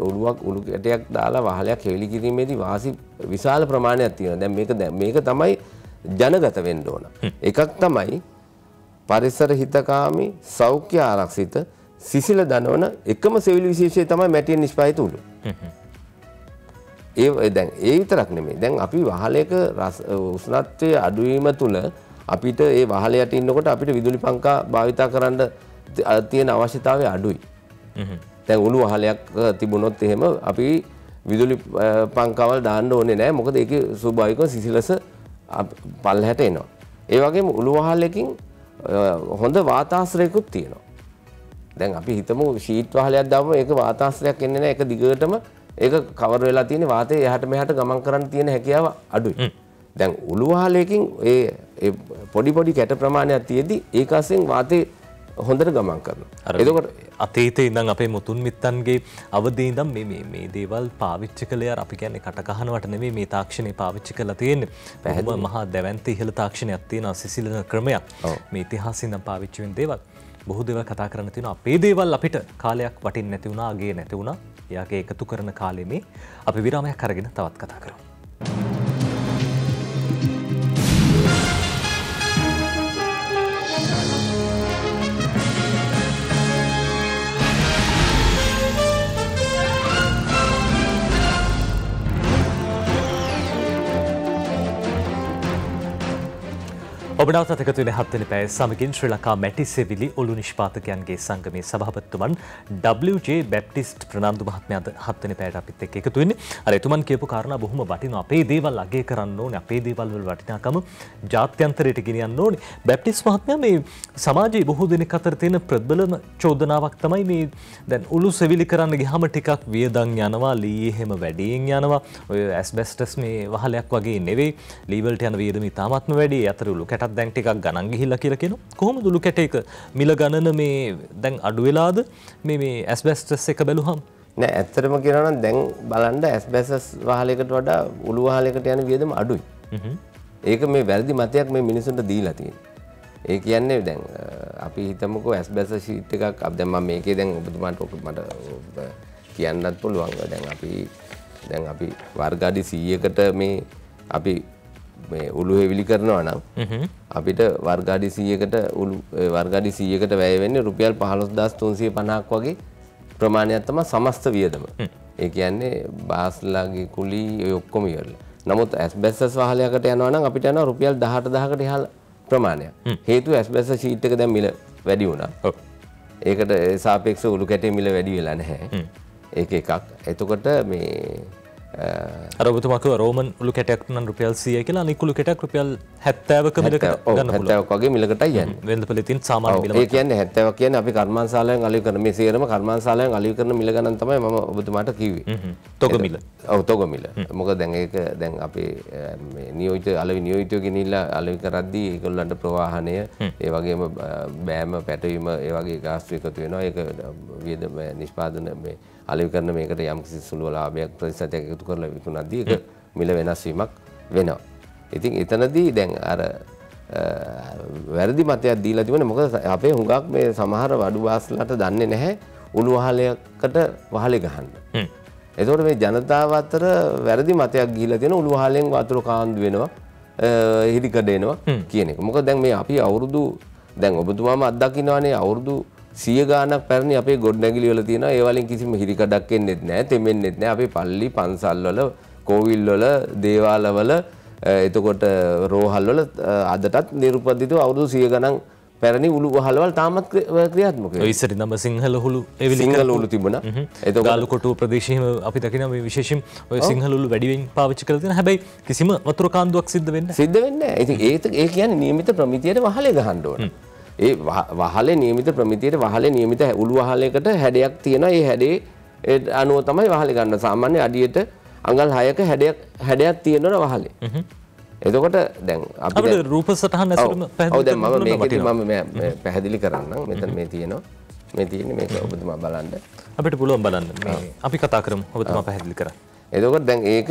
උළු කැටයක් දාලා වහලයක් හෙවිලි කිරීමේදී වාසි විශාල ප්‍රමාණයක් තියෙනවා. දැන් මේක තමයි ජනගත වෙන්න ඕන. එකක් තමයි පරිසර හිතකාමී සෞඛ්‍ය ආරක්ෂිත සිසිල දනවන එකම සෙවිලි විශේෂය තමයි මැටියෙන් නිෂ්පාදිත උළු. දැන් ඒ විතරක් නෙමෙයි. දැන් අපි වහලයක උෂ්ණත්වයේ අඩුවීම තුළ අපිට ඒ වහලයට ඉන්නකොට අපිට විදුලි පංකා භාවිතා කරන්න තියෙන අවශ්‍යතාවය අඩුයි. දැන් උණු වහලයක් තිබුණොත් එහෙම අපි විදුලි පංකාවල් දාන්න ඕනේ නැහැ. මොකද ඒකේ ස්වභාවික සිසිලස පල්ලහැට එනවා. ඒ වගේම උළු වහලකින් හොඳ වාතාශ්‍රයකුත් තියෙනවා. දැන් අපි හිතමු ෂීට් වහලයක් දාපුවම ඒක වාතාශ්‍රයක් එන්නේ නැහැ. ඒක දිගටම ඒක කවර් වෙලා තියෙන වාතය එහාට මෙහාට ගමන් කරන්න තියෙන හැකියාව අඩුයි. දැන් උළු වහලයකින් ඒ පොඩි කැට ප්‍රමාණයක් තියෙද්දි ඒක අස්සෙන් වාතය හොඳට ගමන් කරනවා. එතකොට අතීතේ ඉඳන් අපේ මුතුන් මිත්තන්ගේ අවදී ඉඳන් මේ දේවල් පාවිච්චි කළේ අර අපි කියන්නේ කට කහනවට නෙමෙයි මේ තාක්ෂණය පාවිච්චි කරලා තියෙන්නේ. පැහැදිලිව මහා දැවැන්ත ඉහළ තාක්ෂණයක් තියෙනවා සිසිලන ක්‍රමයක්. මේ ඉතිහාසයෙන් ඉඳන් පාවිච්චි වෙන දේවල්. බොහෝ දේවල් කතා කරන්න තියෙනවා. අපේ දේවල් අපිට කාලයක් වටින්නේ නැති වුණා, අගේ නැති වුණා. එයාගේ එකතු කරන කාලෙ මේ අපි විරාමයක් අරගෙන තවත් කතා කරමු. ඔබ නැවතත් එකතු වෙන 7 වෙනි පැය සමගින් ශ්‍රී ලංකා මැටි සෙවිලි ඔලු නිෂ්පාදකයන්ගේ සංගමේ සභාපතිතුමන් WJ බැප්ටිස්ට් ප්‍රනාන්දු මහත්මයා 7 වෙනි පැයට අපිත් එක්ක එකතු වෙන්නේ. අර එතුමන් කියපු කාරණා බොහොම වටිනවා. අපේ දේවල් අගය කරන්න ඕනේ. අපේ දේවල් වල වටිනාකම ජාත්‍යන්තරයට ගෙනියන්න ඕනේ. බැප්ටිස්ට් මහත්මයා මේ සමාජයේ බොහෝ දෙනෙක් අතර තියෙන ප්‍රබලම චෝදනාවක් තමයි මේ දැන් උළු සෙවිලි කරන්න ගියාම ටිකක් වියදම් යනවා, ලී එහෙම වැඩියෙන් යනවා. ඔය ඇස්බෙස්ටස් මේ වහලයක් වගේ නෙවෙයි. ලී වලට යන වියදම ඉතාමත්ම වැඩි. ඒ අතර උළු දැන් ටිකක් ගණන් ගිහිල්ලා කියලා කියනවා. කොහොමද උළු කැටයක මිල ගණන මේ දැන් අඩු වෙලාද මේ ඇස්බෙස්ටස් එක බැලුවහම? නෑ ඇත්තටම කියනවා නම් දැන් බලන්න ඇස්බෙස්ටස් වහලයකට වඩා උළු වහලයකට යන වියදම අඩුයි. ඒක මේ වැරදි මතයක් මේ මිනිසුන්ට දීලා තියෙනවා. ඒ කියන්නේ දැන් අපි හිතමුකෝ ඇස්බෙස්ටස් ෂීට් එකක් දැන් මම මේකේ දැන් ඔබතුමාට මට කියන්නත් පුළුවන්. දැන් අපි වර්ග අඩි 100කට මේ අපි මේ උළු හෙවිලි කරනවා නම් අපිට වර්ග අඩි 100කට වැය වෙන්නේ රුපියල් 15350ක් වගේ ප්‍රමාණයක් තමයි සමස්ත වියදම. ඒ කියන්නේ බාස්ලාගේ කුලි ඔය ඔක්කොම ඉවරලා. නමුත් ඇස්බෙස්ටස් වහලයකට යනවා නම් අපිට යනවා රුපියල් 18000කට ඉහළ ප්‍රමාණයක්. හේතුව ඇස්බෙස්ටස් ෂීට් එක දැන් මිල වැඩි වුණා. ඒකට සාපේක්ෂව උළු කැටේ මිල වැඩි වෙලා නැහැ. ඒක එකක්. එතකොට මේ අර ඔබතුමා කිව්වා රෝමන් උළු කැටයක් නම් රුපියල් 100යි කියලා අනික උළු කැටයක් රුපියල් 70ක මිලකට ගන්න පුළුවන්. 70ක් වගේ මිලකටයි යන්නේ. වෙළඳපොලේ තියෙන සාමාන්‍ය මිල. ඒ කියන්නේ 70ක් කියන්නේ අපි කර්මාන්තශාලාවෙන් අලෙවි කරන මේ සේරම කර්මාන්තශාලාවෙන් අලෙවි කරන මිල ගණන් තමයි මම ඔබතුමාට කිව්වේ. තොග මිල. ඔව් තොග මිල. මොකද දැන් ඒක දැන් අපේ මේ නියෝජිත අලෙවි නියෝජිතයෝ ගෙනිලා අලෙවි කරද්දී ඒගොල්ලන්ට ප්‍රවාහනය ඒ වගේම බෑම පැටවීම ඒ වගේ ගාස්තු එකතු වෙනවා. ඒක වියද නිෂ්පාදන මේ අලෙවි කරන මේකට යම්කිසි සුළු ලාභයක් ප්‍රතිශතයක් එකතු කරලා විකුණද්දී ඒක මිල වෙනස් වීමක් වෙනවා. ඉතින් එතනදී දැන් අර වැරදි මතයක් දීලා තිබුණේ මොකද අපේ හුඟක් මේ සමහර වඩු වාස්ලට දන්නේ නැහැ උළු වහලයකට වහලේ ගහන්න. එතකොට මේ ජනතාව අතර වැරදි මතයක් ගිහිලා තියෙන උළු වහලෙන් වතුර කාන්දු වෙනවා හිරිකඩ එනවා කියන එක. මොකද දැන් මේ අපි අවුරුදු දැන් ඔබතුමාම අත්දකින්නවානේ අවුරුදු 100 ගාණක් පැරණි අපේ ගොඩනැගිලි වල තියෙනවා. ඒ වලින් කිසිම හිරිකඩක් එන්නේත් නැහැ, තෙමෙන්නේත් නැහැ. අපේ පල්ලි පන්සල් වල, කෝවිල් වල, දේවාල වල, එතකොට රෝහල් වල අදටත් නිරුපදිතව අවුරුදු 100 ගණන් පැරණි උළු වහලවල් තාමත් ක්‍රියාත්මක වෙනවා. ඔය ඉස්සරින් නම් සිංහල උළු සිංහල උළු තිබුණා. එතකොට ගාලුකොටුව ප්‍රදේශයේම අපි දකිනවා මේ විශේෂයෙන් ඔය සිංහල උළු වැඩිවෙන් පාවිච්චි කරලා තියෙනවා. හැබැයි කිසිම වතුර කාන්දුවක් සිද්ධ වෙන්නේ නැහැ. සිද්ධ වෙන්නේ නැහැ. ඉතින් ඒ කියන්නේ නියමිත ප්‍රමිතියට වහලේ ගහන්න ඕන. ඒ වහලේ නියමිත ප්‍රමිතියට වහලේ නියමිත උළු වහලයකට හැඩයක් තියෙනවා. ඒ හැඩේ අනුව තමයි වහලේ ගන්න. සාමාන්‍ය අඩියට අඟල් 6ක හැඩයක් තියෙනවා වහලේ. එතකොට දැන් අපිට රූප සටහන් ඇසුරම පැහැදිලි කරන්න ඕන. මේකදී මම පැහැදිලි කරන්නම්. මෙතන මේ තියෙනවා. මේ තියෙන්නේ මේක ඔබතුමා බලන්න. අපිට පුළුවන් බලන්න. මේ අපි කතා කරමු. ඔබතුමා පැහැදිලි කරන්න. එතකොට දැන් ඒක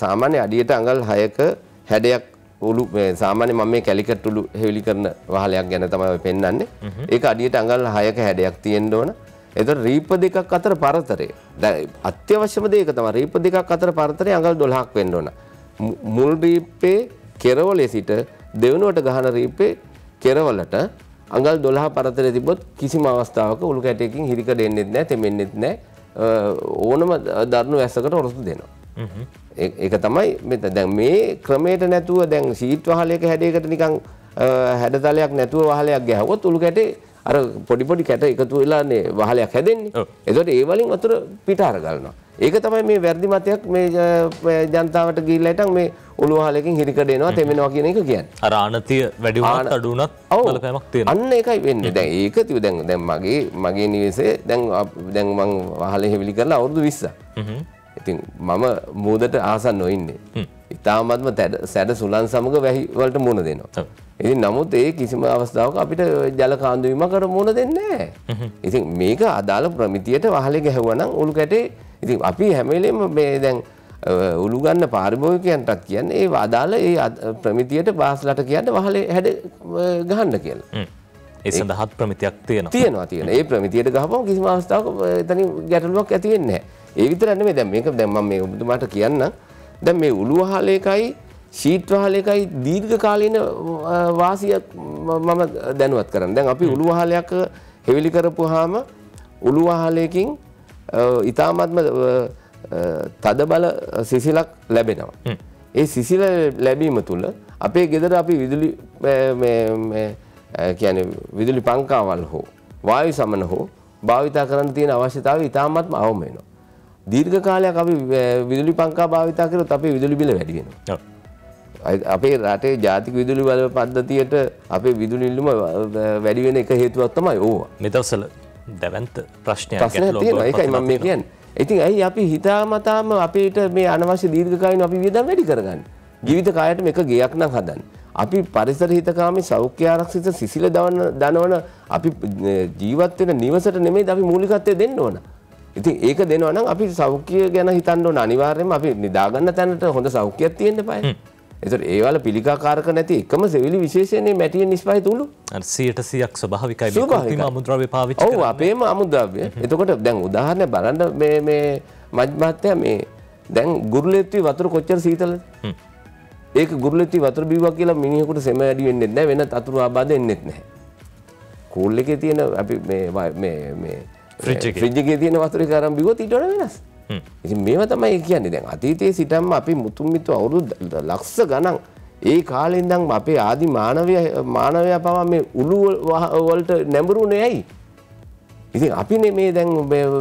සාමාන්‍ය අඩියට අඟල් 6ක හැඩයක් උළු සාමාන්‍ය මම මේ කැලිකට් උළු හෙවිලි කරන වහලයක් ගැන තමයි පෙන්වන්නේ. ඒක අඩියට අඟල් 6ක හැඩයක් තියෙන්න ඕන. එතකොට රීප දෙකක් අතර පරතරය. දැන් අත්‍යවශ්‍යම දේ ඒක තමයි. රීප දෙකක් අතර පරතරය අඟල් 12ක් වෙන්න ඕන. මුල් රීපේ කෙරවලේ සිට දෙවනුවට ගහන රීපේ කෙරවලට අඟල් 12 පරතරය තිබ්බොත් කිසිම අවස්ථාවක උළු කැටයකින් හිරිකඩ එන්නේ නැහැ, තෙමෙන්නේත් නැහැ. ඕනම දරුණු වැස්සකට ඔරොත්තු දෙනවා. ඒක තමයි මෙතන දැන් මේ ක්‍රමයට නැතුව දැන් සීට් වහලයක හැඩයකට නිකන් හැඩතලයක් නැතුව වහලයක් ගහුවොත් උළු කැටේ අර පොඩි පොඩි කැට එකතු වෙලානේ වහලයක් හැදෙන්නේ. ඒකට ඒ වලින් වතුර පිට අර ගන්නවා. ඒක තමයි මේ වැරදි මතයක් මේ ජනතාවට ගිහිල්ලා හිටන් මේ උළු වහලකින් හිරිකඩ එනවා තෙමෙනවා කියන එක කියන්නේ. අර ආනතිය වැඩි වුණත් අඩු වුණත් බලපෑමක් තියෙනවා. අන්න ඒකයි වෙන්නේ. දැන් ඒක තියු දැන් මගේ නිවසේ දැන් මං වහලේ හෙවිලි කරලා අවුරුදු 20ක්. ඉතින් මම මූදට ආසන්නව ඉන්නේ. ඉතාමත්ම සැඩ සුලන් සමග වැහි වලට මුණ දෙනවා. ඉතින් නමුත් ඒ කිසිම අවස්ථාවක අපිට ජල කාන්දු වීමකට මුණ දෙන්නේ නැහැ. ඉතින් මේක අදාළ ප්‍රමිතියට වහලේ ගැහුවා නම් උළු කැටේ ඉතින් අපි හැම වෙලෙම මේ දැන් උළු ගන්න පාරිභෝගිකයන්ටත් කියන්නේ ඒ අදාළ ඒ ප්‍රමිතියට බාස්ලට කියන්නේ වහලේ හැඩ ගහන්න කියලා. ඒ සඳහාත් ප්‍රමිතියක් තියෙනවා. ඒ ප්‍රමිතියට ගහපුවම කිසිම අවස්ථාවක එතනින් ගැටලුවක් ඇති වෙන්නේ නැහැ. ඒ විතර නෙමෙයි දැන් මේක දැන් මම මේ ඔබතුමාට කියන්නම්. දැන් මේ උළු වහලේකයි ෂීට් වහලේකයි දීර්ඝ කාලීන වාසියක් මම දැනුවත් කරන්න. දැන් අපි උළු වහලයක් හෙවිලි කරපුවාම උළු වහලයකින් ඉතාමත්ම තද බල සිසිලක් ලැබෙනවා. ඒ සිසිල ලැබීම තුළ අපේ ගෙදර අපි විදුලි කියන්නේ විදුලි පංකාවල් හෝ වායු සමන හෝ භාවිතා කරන්න තියෙන අවශ්‍යතාවය ඉතාමත්ම අවම වෙනවා. දීර්ඝ කාලයක් අපි විදුලි පංකා භාවිතා කරොත් අපේ විදුලි බිල වැඩි වෙනවා. අපේ රටේ ජාතික විදුලි බල පද්ධතියට අපේ විදුලි ඉල්ලුම වැඩි වෙන එක හේතුවක් තමයි ඕවා. මේ දවස්වල දැවැන්ත ප්‍රශ්නයක් තියෙනවා. ඒකයි මම මේ කියන්නේ. ඉතින් ඇයි අපි හිතාමතාම අපිට මේ අනවශ්‍ය දීර්ඝකාලීන අපි වියදම් වැඩි කරගන්නේ? ජීවිත කායයට මේක ගයක් නම් හදන්නේ. අපි පරිසර හිතකාමී සෞඛ්‍ය ආරක්ෂිත සිසිල දනවන අපි ජීවත් වෙන නිවසට නෙමෙයි අපි මූලිකත්වය දෙන්න ඕන. ඉතින් ඒක දෙනවා නම් අපි සෞඛ්‍ය ගැන හිතන්න ඕන. අනිවාර්යයෙන්ම අපි නිදාගන්න තැනට හොඳ සෞඛ්‍යයක් තියෙන්න eBay. ඒතර ඒ වල පිළිකාකාරක නැති එකම සෙවිලි විශේෂයෙන් මේටියෙන් නිෂ්පාදිත උළු 100% ස්වභාවිකයි මේ කෘත්‍රිම අමුද්‍රව්‍ය පාවිච්චි කරන්නේ. ඔව් අපේම අමුද්‍රව්‍ය. එතකොට දැන් උදාහරණයක් බලන්න මේ මහත්මයා මේ දැන් ගුරුලෙත්වි වතුර කොච්චර සීතලද? ඒක ගුරුලෙත්වි වතුර බිව්වා කියලා මිනිහෙකුට සෙම වැඩි වෙන්නේ නැහැ. වෙන තතුරු ආබාධ එන්නේ නැහැ. කූල් එකේ තියෙන අපි මේ ෆ්‍රිජ් එකේ තියෙන වතුරේ කරන් බිව්වොත් ඊට වඩා වෙනස්. ඉතින් මේවා තමයි කියන්නේ. දැන් අතීතයේ සිටම අපි මුතුන් මිතු අවුරුදු ලක්ෂ ගණන් ඒ කාලේ ඉඳන් අපේ ආදි මානවයා පවා මේ උළු වලට නැඹුරුනේ ඇයි? ඉතින් අපිනේ මේ දැන්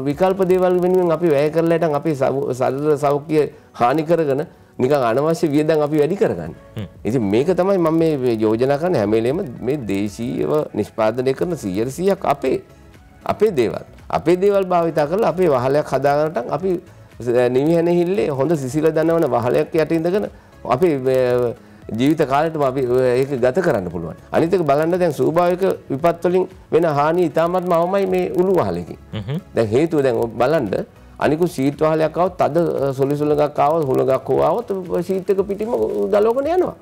විකල්ප දේවල් වෙනුවෙන් අපි වැය කරලා ඉතින් අපේ ශරීර සෞඛ්‍ය හානි කරගෙන නිකන් අනවශ්‍ය වියදම් අපි වැඩි කරගන්න. ඉතින් මේක තමයි මම මේ යෝජනා කරන හැම වෙලේම මේ දේශීයව නිෂ්පාදනය කරන 100%ක් අපේ දේවල්. අපේ දේවල් භාවිතා කරලා අපේ වහලයක් හදාගන්නට අපි නිවිහැනෙහිල්ලේ හොඳ සිසිල දනවන වහලයක් යට ඉඳගෙන අපේ ජීවිත කාලෙටම අපි ඒක ගත කරන්න පුළුවන්. අනිත් එක බලන්න දැන් ස්වභාවික විපත් වලින් වෙන හානිය ඉතාමත්ම අවමයි මේ උළු වහලකින්. දැන් හේතුව දැන් බලන්න අනිකු ෂීට් වහලයක් ආවොත් තද සොලිසුලඟක් ආවොත් හුලඟක් හෝ ආවොත් ෂීට් එක පිටින්ම ගලවගෙන යනවා.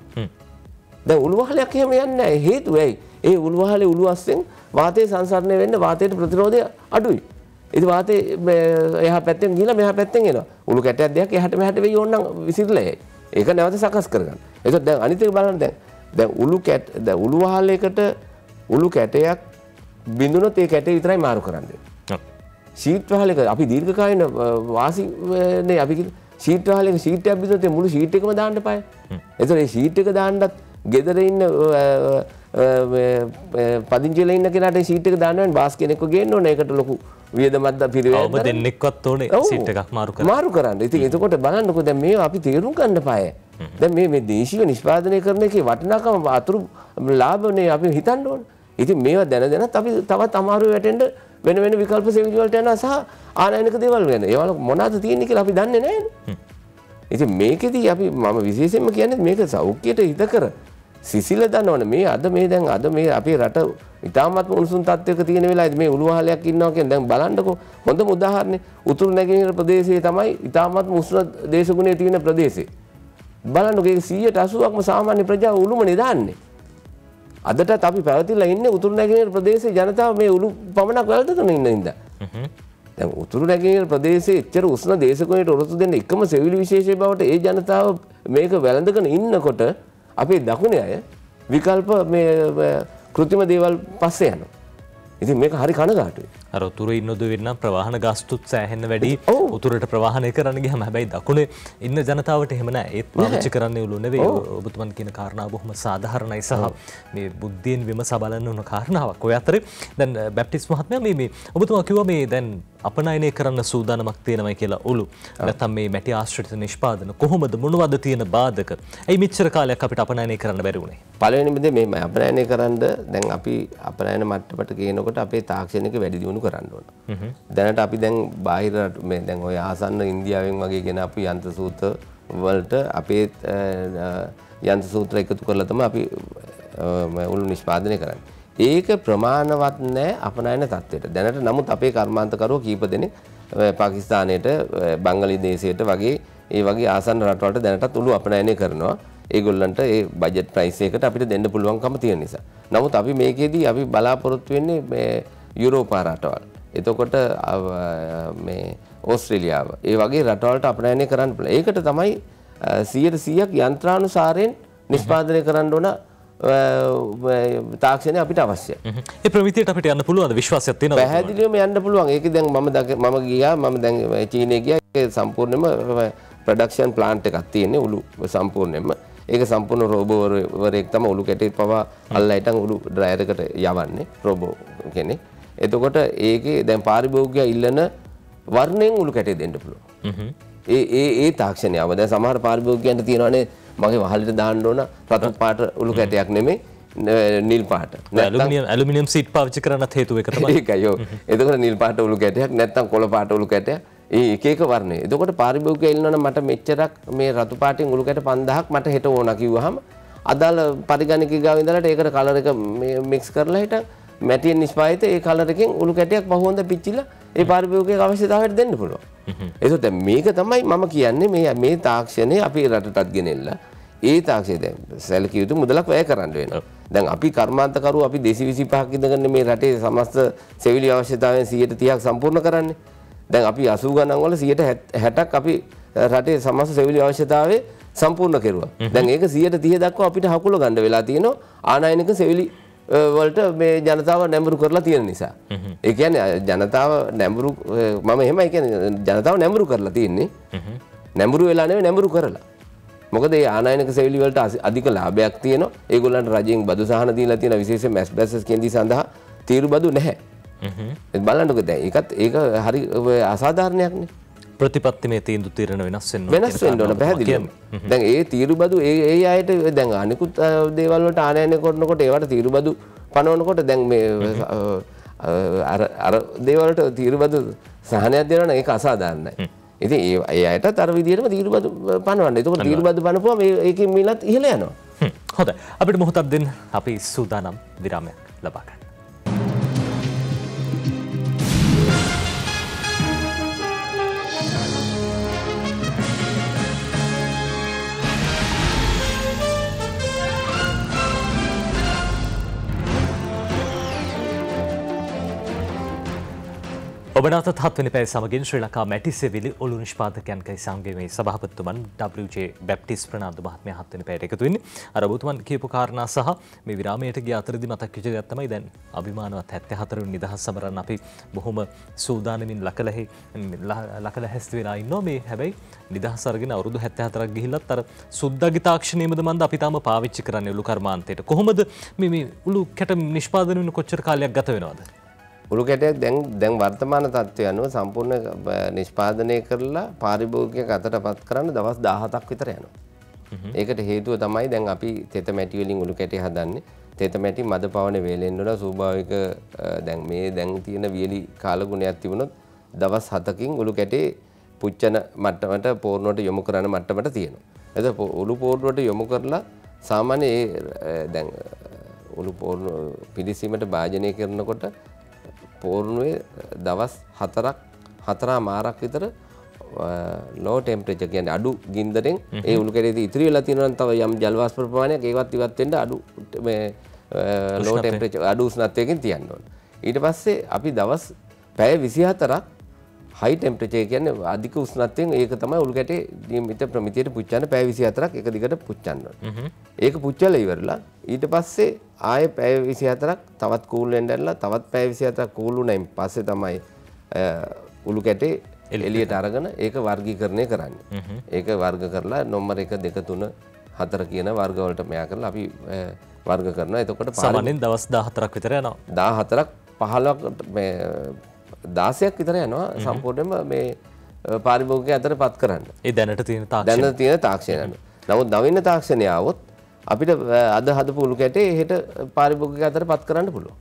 දැන් උළු වහලයක් එහෙම යන්නේ නැහැ. හේතුව ඇයි? ඒ උළු වහලේ උළු අස්සෙන් වාතය සංසරණය වෙන්න වාතයට ප්‍රතිරෝධය අඩුයි. ඉතින් වාතය එහා පැත්තෙන් ගිහලා මෙහා පැත්තෙන් එනවා. උළු කැටයක් දෙයක් එහාට මෙහාට වෙයි ඕනනම් විසිරලා යයි. ඒක නැවත සකස් කරගන්න. ඒකත් දැන් අනිත් එක බලන්න දැන් උළු වහලයකට උළු කැටයක් බිඳුනොත් ඒ කැටේ විතරයි මාරු කරන්නේ. ෂීට් වහලයක අපි දීර්ඝකාලීන වාසිනේ අපි ෂීට් වහලයක ෂීට් එකක් බිඳුනොත් ඒ මුළු ෂීට් එකම දාන්න එපායි. ඒතකොට මේ ෂීට් එක දාන්නත් ගෙදර ඉන්න පදිංචිලා ඉන්න කෙනාට ෂීට් එක දාන්න වෙන බාස් කෙනෙක්ව ගේන්න ඕනේ. ඒකට ලොකු වියදමක් පිරිවැය. ඔබ දෙන්නෙක්වත් ඕනේ ෂීට් එකක් මාරු කරන්න. ඉතින් එතකොට බලන්නකෝ දැන් මේවා අපි තේරුම් ගන්න පාය. දැන් මේ දේශීය නිෂ්පාදනය කරන එකේ වටිනාකම අතුරු ලාභනේ අපි හිතන්න ඕනේ. ඉතින් මේවා දැනත් අපි තවත් අමාරු වැටෙන්න වෙන විකල්ප සෙවිලි වලට යනවා සහ ආනයනික දේවල් වෙන. ඒවල මොනවද තියෙන්නේ කියලා අපි දන්නේ නැහැ. ඉතින් මේකෙදී අපි මම විශේෂයෙන්ම කියන්නේ මේක සෞඛ්‍යයට හිතකර සිසිල දනවන මේ අද මේ අපේ රට ඉතාමත්ම උණුසුම් තත්ත්වයක තියෙන වෙලාවේදී මේ උළු වහලයක් ඉන්නවා කියන්නේ දැන් බලන්නකෝ හොඳම උදාහරණේ උතුරු නැගෙනහිර ප්‍රදේශයේ තමයි ඉතාමත්ම උෂ්ණ දේශගුණයේ තියෙන ප්‍රදේශේ. බලන්නකෝ ඒක 180%ක්ම සාමාන්‍ය ප්‍රජාව උළුමනේ දාන්නේ. අදටත් අපි පැවතිලා ඉන්නේ උතුරු නැගෙනහිර ප්‍රදේශයේ ජනතාව මේ උළු පමණක් වැළඳගෙන ඉන්න ඉඳ. දැන් උතුරු නැගෙනහිර ප්‍රදේශයේ එච්චර උෂ්ණ දේශගුණයට ඔරොත්තු දෙන්න එකම සෙවිලි විශේෂය බවට ඒ ජනතාව මේක වැළඳගෙන ඉන්නකොට අපේ දකුණේ අය විකල්ප මේ කෘත්‍රිම දේවල් පස්සේ යනවා. ඉතින් මේක හරි කනගාටුයි. අර උතුරේ ඉන්නොද වෙන්න ප්‍රවාහන ගාස්තුත් සෑහෙන්න වැඩි. උතුරට ප්‍රවාහනය කරන්න ගියාම හැබැයි දකුණේ ඉන්න ජනතාවට එහෙම නැහැ. ඒත් පාවිච්චි කරන්නේ උළු නෙවෙයි. ඔබතුමන් කියන කාරණාව බොහොම සාධාරණයි සහ මේ බුද්ධියෙන් විමසා බලන්න ඕන කාරණාවක්. ඔය අතරේ දැන් බැප්ටිස් මහත්මයා මේ ඔබතුමා කිව්වා මේ දැන් අපනයනය කරන්න සූදානමක් තියෙනවයි කියලා උළු. නැත්නම් මේ මැටි ආශ්‍රිත නිෂ්පාදන කොහොමද මොනවද තියෙන බාධක? ඇයි මෙච්චර කාලයක් අපිට අපනයනය කරන්න බැරි වුණේ? පළවෙනිම දේ මේ අපනයනය කරන්න දැන් අපි අපනයන මට්ටමට ගේනකොට අපේ තාක්ෂණික වැඩි දියුණු කරන්න ඕන. දැනට අපි දැන් බාහිර මේ දැන් ඔය ආසන්න ඉන්දියාවෙන් වගේ ගෙන අපි යන්ත්‍ර සූත්‍ර වලට අපේ යන්ත්‍ර සූත්‍ර එකතු කරලා තමයි අපි උළු නිෂ්පාදනය කරන්නේ. ඒක ප්‍රමාණවත් නැහැ අපනයන තත්ත්වයට. දැනට නමුත් අපේ කර්මාන්තකරුවෝ කීප දෙනෙක් පාකිස්තානයට බංගලදේශයට වගේ ඒ වගේ ආසන්න රටවලට දැනටත් උළු අපනයනය කරනවා. ඒගොල්ලන්ට ඒ බජට් ප්‍රයිස් එකකට අපිට දෙන්න පුළුවන්කම තියෙන නිසා. නමුත් අපි මේකෙදී අපි බලාපොරොත්තු වෙන්නේ මේ යුරෝපා රටවල්. එතකොට මේ ඕස්ට්‍රේලියාව. ඒ වගේ රටවලට අපනයනය කරන්න පුළුවන්. ඒකට තමයි 100%ක් යන්ත්‍රානුසාරයෙන් නිෂ්පාදනය කරන්න ඕන තාක්ෂණය අපිට අවශ්‍යයි. ඒ ප්‍රමිතියට අපිට යන්න පුළුවන්ද? විශ්වාසයක් තියෙනවද? පැහැදිලිවම යන්න පුළුවන්. ඒක දැන් මම ගියා මම දැන් චීනයේ ගියා. ඒක සම්පූර්ණයෙන්ම ප්‍රොඩක්ෂන් ප්ලාන්ට් එකක් තියෙන්නේ උළු සම්පූර්ණයෙන්ම. ඒක සම්පූර්ණ රෝබෝවරයෙක් තමයි උළු කැටේ පවා අල්ලලා හිටන් උළු ඩ්‍රයර් එකට යවන්නේ රෝබෝ කෙනෙක්. එතකොට ඒකේ දැන් පාරිභෝගිකයා ඉල්ලන වර්ණයෙන් උළු කැටේ දෙන්න පුළුවන්. ඒ තාක්ෂණයව දැන් සමහර පාරිභෝගිකයන්ට තියෙනවානේ මගේ වහලට දාන්න ඕන රතු පාට උළු කැටයක් නෙමෙයි නිල් පාට. ඇලුමිනියම් සීට් පාවිච්චි කරන්නත් හේතුව ඒක තමයි. ඒකයි ඔව්. එතකොට නිල් පාට උළු කැටයක් නැත්නම් කොළ පාට උළු කැටයක් එක එක වර්ණය. එතකොට පාරිභෝගිකයා ඉන්නවනම් මට මෙච්චරක් මේ රතු පාටින් උළු කැට 5000ක් මට හෙට ඕන කිව්වහම අදාළ පරිගණකී ගාව ඉඳලා ඒකට කලර් එක මික්ස් කරලා හිටන් මැටියෙන් නිෂ්පාදිත ඒ කලර් එකෙන් උළු කැටයක් බහුවඳ පිච්චිලා ඒ පාරිභෝගිකයාගේ අවශ්‍යතාවයට දෙන්න පුළුවන්. ඒකත් මේක තමයි මම කියන්නේ මේ තාක්ෂණය අපේ රටටත් ගෙනෙල්ලා ඒ තාක්ෂණය දැන් සැලකිය යුතු මුදලක් වැය කරන්න වෙනවා. දැන් අපි කර්මාන්තකරුවෝ අපි 225ක් ඉඳගෙන මේ රටේ සමස්ත සෙවිලි අවශ්‍යතාවයන් 130ක් සම්පූර්ණ කරන්නේ. දැන් අපි 80 ගණන් වල 60ක් අපි රටේ සමස්ත සෙවිලි අවශ්‍යතාවය සම්පූර්ණ කෙරුවා. දැන් ඒක 130 දක්වා අපිට හකුල ගන්න වෙලා තියෙනවා ආනයනික සෙවිලි වලට මේ ජනතාව නැඹුරු කරලා තියෙන නිසා. ඒ කියන්නේ ජනතාව නැඹුරු මම එහෙමයි කියන්නේ ජනතාව නැඹුරු කරලා තියෙන්නේ. නැඹුරු වෙලා නෙවෙයි නැඹුරු කරලා. මොකද මේ ආනයනික සෙවිලි වලට අධික ලාභයක් තියෙනවා. ඒගොල්ලන්ට රජයෙන් බදු සහන දීලා තියෙන විශේෂයෙන් මැස්බැසස් කෙන්දි සඳහා තීරු බදු නැහැ. බලන්නකෝ දැන් ඒක හරි අසාධාරණයක් නේ. ප්‍රතිපත්තිමය තීන්දුව తీරන වෙනස් වෙන්න ඕන පැහැදිලිවම. දැන් ඒ තීරුබදු ඒ අයට දැන් අනිකුත් දේවල් වලට ආනයනය කරනකොට ඒවට තීරුබදු පනවනකොට දැන් මේ අර දේවල්ට තීරුබදු සහනයක් දෙනවා නම් ඒක අසාධාරණයි. ඉතින් ඒ අයටත් අර විදිහටම තීරුබදු පනවන්න. එතකොට තීරුබදු පනපුවම ඒකේ මිලත් ඉහළ යනවා. හොඳයි. අපිට මොහොතක් දෙන්න අපි සූදානම් විරාමයක් ලබා ගන්න. ඔබ නැවතත් 7 වෙනි පැය සමගින් ශ්‍රී ලංකා මැටි සෙවිලි ඔලු නිෂ්පාදකයන්ගේ සංගමයේ සභාපතිතුමන් WJ බැප්ටිස් ප්‍රනාන්දු මහත්මයා 7 වෙනි පැයට එකතු වෙන්නේ. අර ඔබතුමන් කියපු කාරණා සහ මේ විරාමයට ගිය අතරදී මතක් වෙච්ච දෙයක් තමයි දැන් අභිමානවත් 74 වෙනි නිදහස් සමරන්න අපි බොහොම සූදානමින් ලකලැහැස්ති වෙලා ඉන්නවා. මේ හැබැයි නිදහස් අරගෙන අවුරුදු 74ක් ගිහිල්ලත් අර සුද්දාගේ තාක්ෂණයමද මන්ද අපි තාම පාවිච්චි කරන්නේ උළු කර්මාන්තයට. කොහොමද මේ උළු කැට නිෂ්පාදනය වෙන කොච්චර කාලයක් ගත වෙනවද? උළු කැටයක් දැන් වර්තමාන තත්ත්වය අනුව සම්පූර්ණ නිෂ්පාදනය කරලා පාරිභෝගිකයෙක් අතටපත් කරන්න දවස් 17ක් විතර යනවා. ඒකට හේතුව තමයි දැන් අපි තෙත මැටි වලින් උළු කැටය හදන්නේ. තෙත මැටි මද පවන වේලෙන්න වල ස්වභාවික දැන් තියෙන වියලි කාලගුණයක් තිබුණොත් දවස් 7කින් උළු කැටේ පුච්චන මට්ටමට පෝරණයට යොමු කරන මට්ටමට තියෙනවා. එතකොට උළු පෝරණයට යොමු කරලා සාමාන්‍ය දැන් උළු පෝරණ පිළිසීමට භාජනය කරනකොට පෝරණුවේ දවස් 4මාරක් විතර ලෝ ටෙම්පරේචර් කියන්නේ අඩු ගින්දරෙන් ඒ උණු කැටේ ඉතිරි වෙලා තියෙනවා නම් තව යම් ජල වාෂ්ප ප්‍රමාණයක් ඒවත් ඉවත් වෙන්න අඩු මේ ලෝ ටෙම්පරේචර් අඩු උෂ්ණත්වයකින් තියන්න ඕන. ඊට පස්සේ අපි දවස් පැය 24ක් හයි ටෙම්පරේචර් කියන්නේ අධික උෂ්ණත්වයෙන් ඒක තමයි උණු කැටේ නියමිත ප්‍රමිතියට පුච්චන්න පැය 24ක් එක දිගට පුච්චන්න ඕන. ඒක පුච්චලා ඉවරලා ඊට පස්සේ ආයේ පැය 24ක් තවත් කූල් වෙන්න ඇරලා තවත් පැය 24ක් කූල් වුණායින් පස්සේ තමයි උළු කැටේ එළියට අරගෙන ඒක වර්ගීකරණය කරන්නේ. ඒක වර්ග කරලා නම්බර 1 2 3 4 කියන වර්ග වලට මෙයා කරලා අපි වර්ග කරනවා. එතකොට සාමාන්‍යයෙන් දවස් 14ක් විතර යනවා. 14ක් 15ක් මේ 16ක් විතර යනවා සම්පූර්ණයෙන්ම මේ පාරිභෝගිකය අතරපත් කරන්න. ඒ දැනට තියෙන තාක්ෂණය. නමුත් නවීන තාක්ෂණය આવොත් අපිට අද හදපු උළු කැටේ හෙට පාරිභෝගිකය අතරපත් කරන්න පුළුවන්.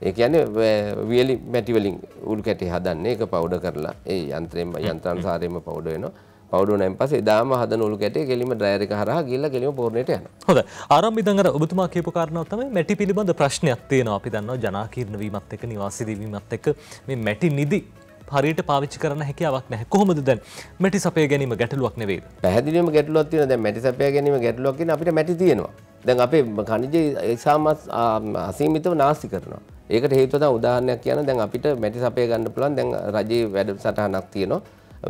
ඒ කියන්නේ වියලි මැටි වලින් උළු කැටේ හදන්නේ ඒක පවුඩර් කරලා ඒ යන්ත්‍රානුසාරයෙන්ම පවුඩර් වෙනවා. පවුඩර් වුණාන් පස්සේ එදාම හදන උළු කැටේ කෙලිම ඩ්‍රයර් එක හරහා ගිහලා කෙලිම පෝරණයට යනවා. හොඳයි. ආරම්භ ඉඳන් අර ඔබතුමා කියපු කාරණාව තමයි මැටි පිළිබඳ ප්‍රශ්නයක් තියෙනවා. අපි දන්නවා ජනාකීර්ණ වීමත් එක්ක නිවාසී වීමත් එක්ක මේ මැටි නිදි හරියට පාවිච්චි කරන්න හැකියාවක් නැහැ. කොහොමද දැන් මැටි සපය ගැනීම ගැටලුවක් නෙවෙයිද? පැහැදිලිවම ගැටලුවක් තියෙනවා. දැන් මැටි සපය ගැනීම ගැටලුවක් කියන්නේ අපිට මැටි තියෙනවා. දැන් අපේ ඛනිජ ඉතාමත් අසීමිතව නාස්ති කරනවා. ඒකට හේතුව තමයි උදාහරණයක් කියන දැන් අපිට මැටි සපය ගන්න පුළුවන් දැන් රජයේ වැඩසටහනක් තියෙනවා.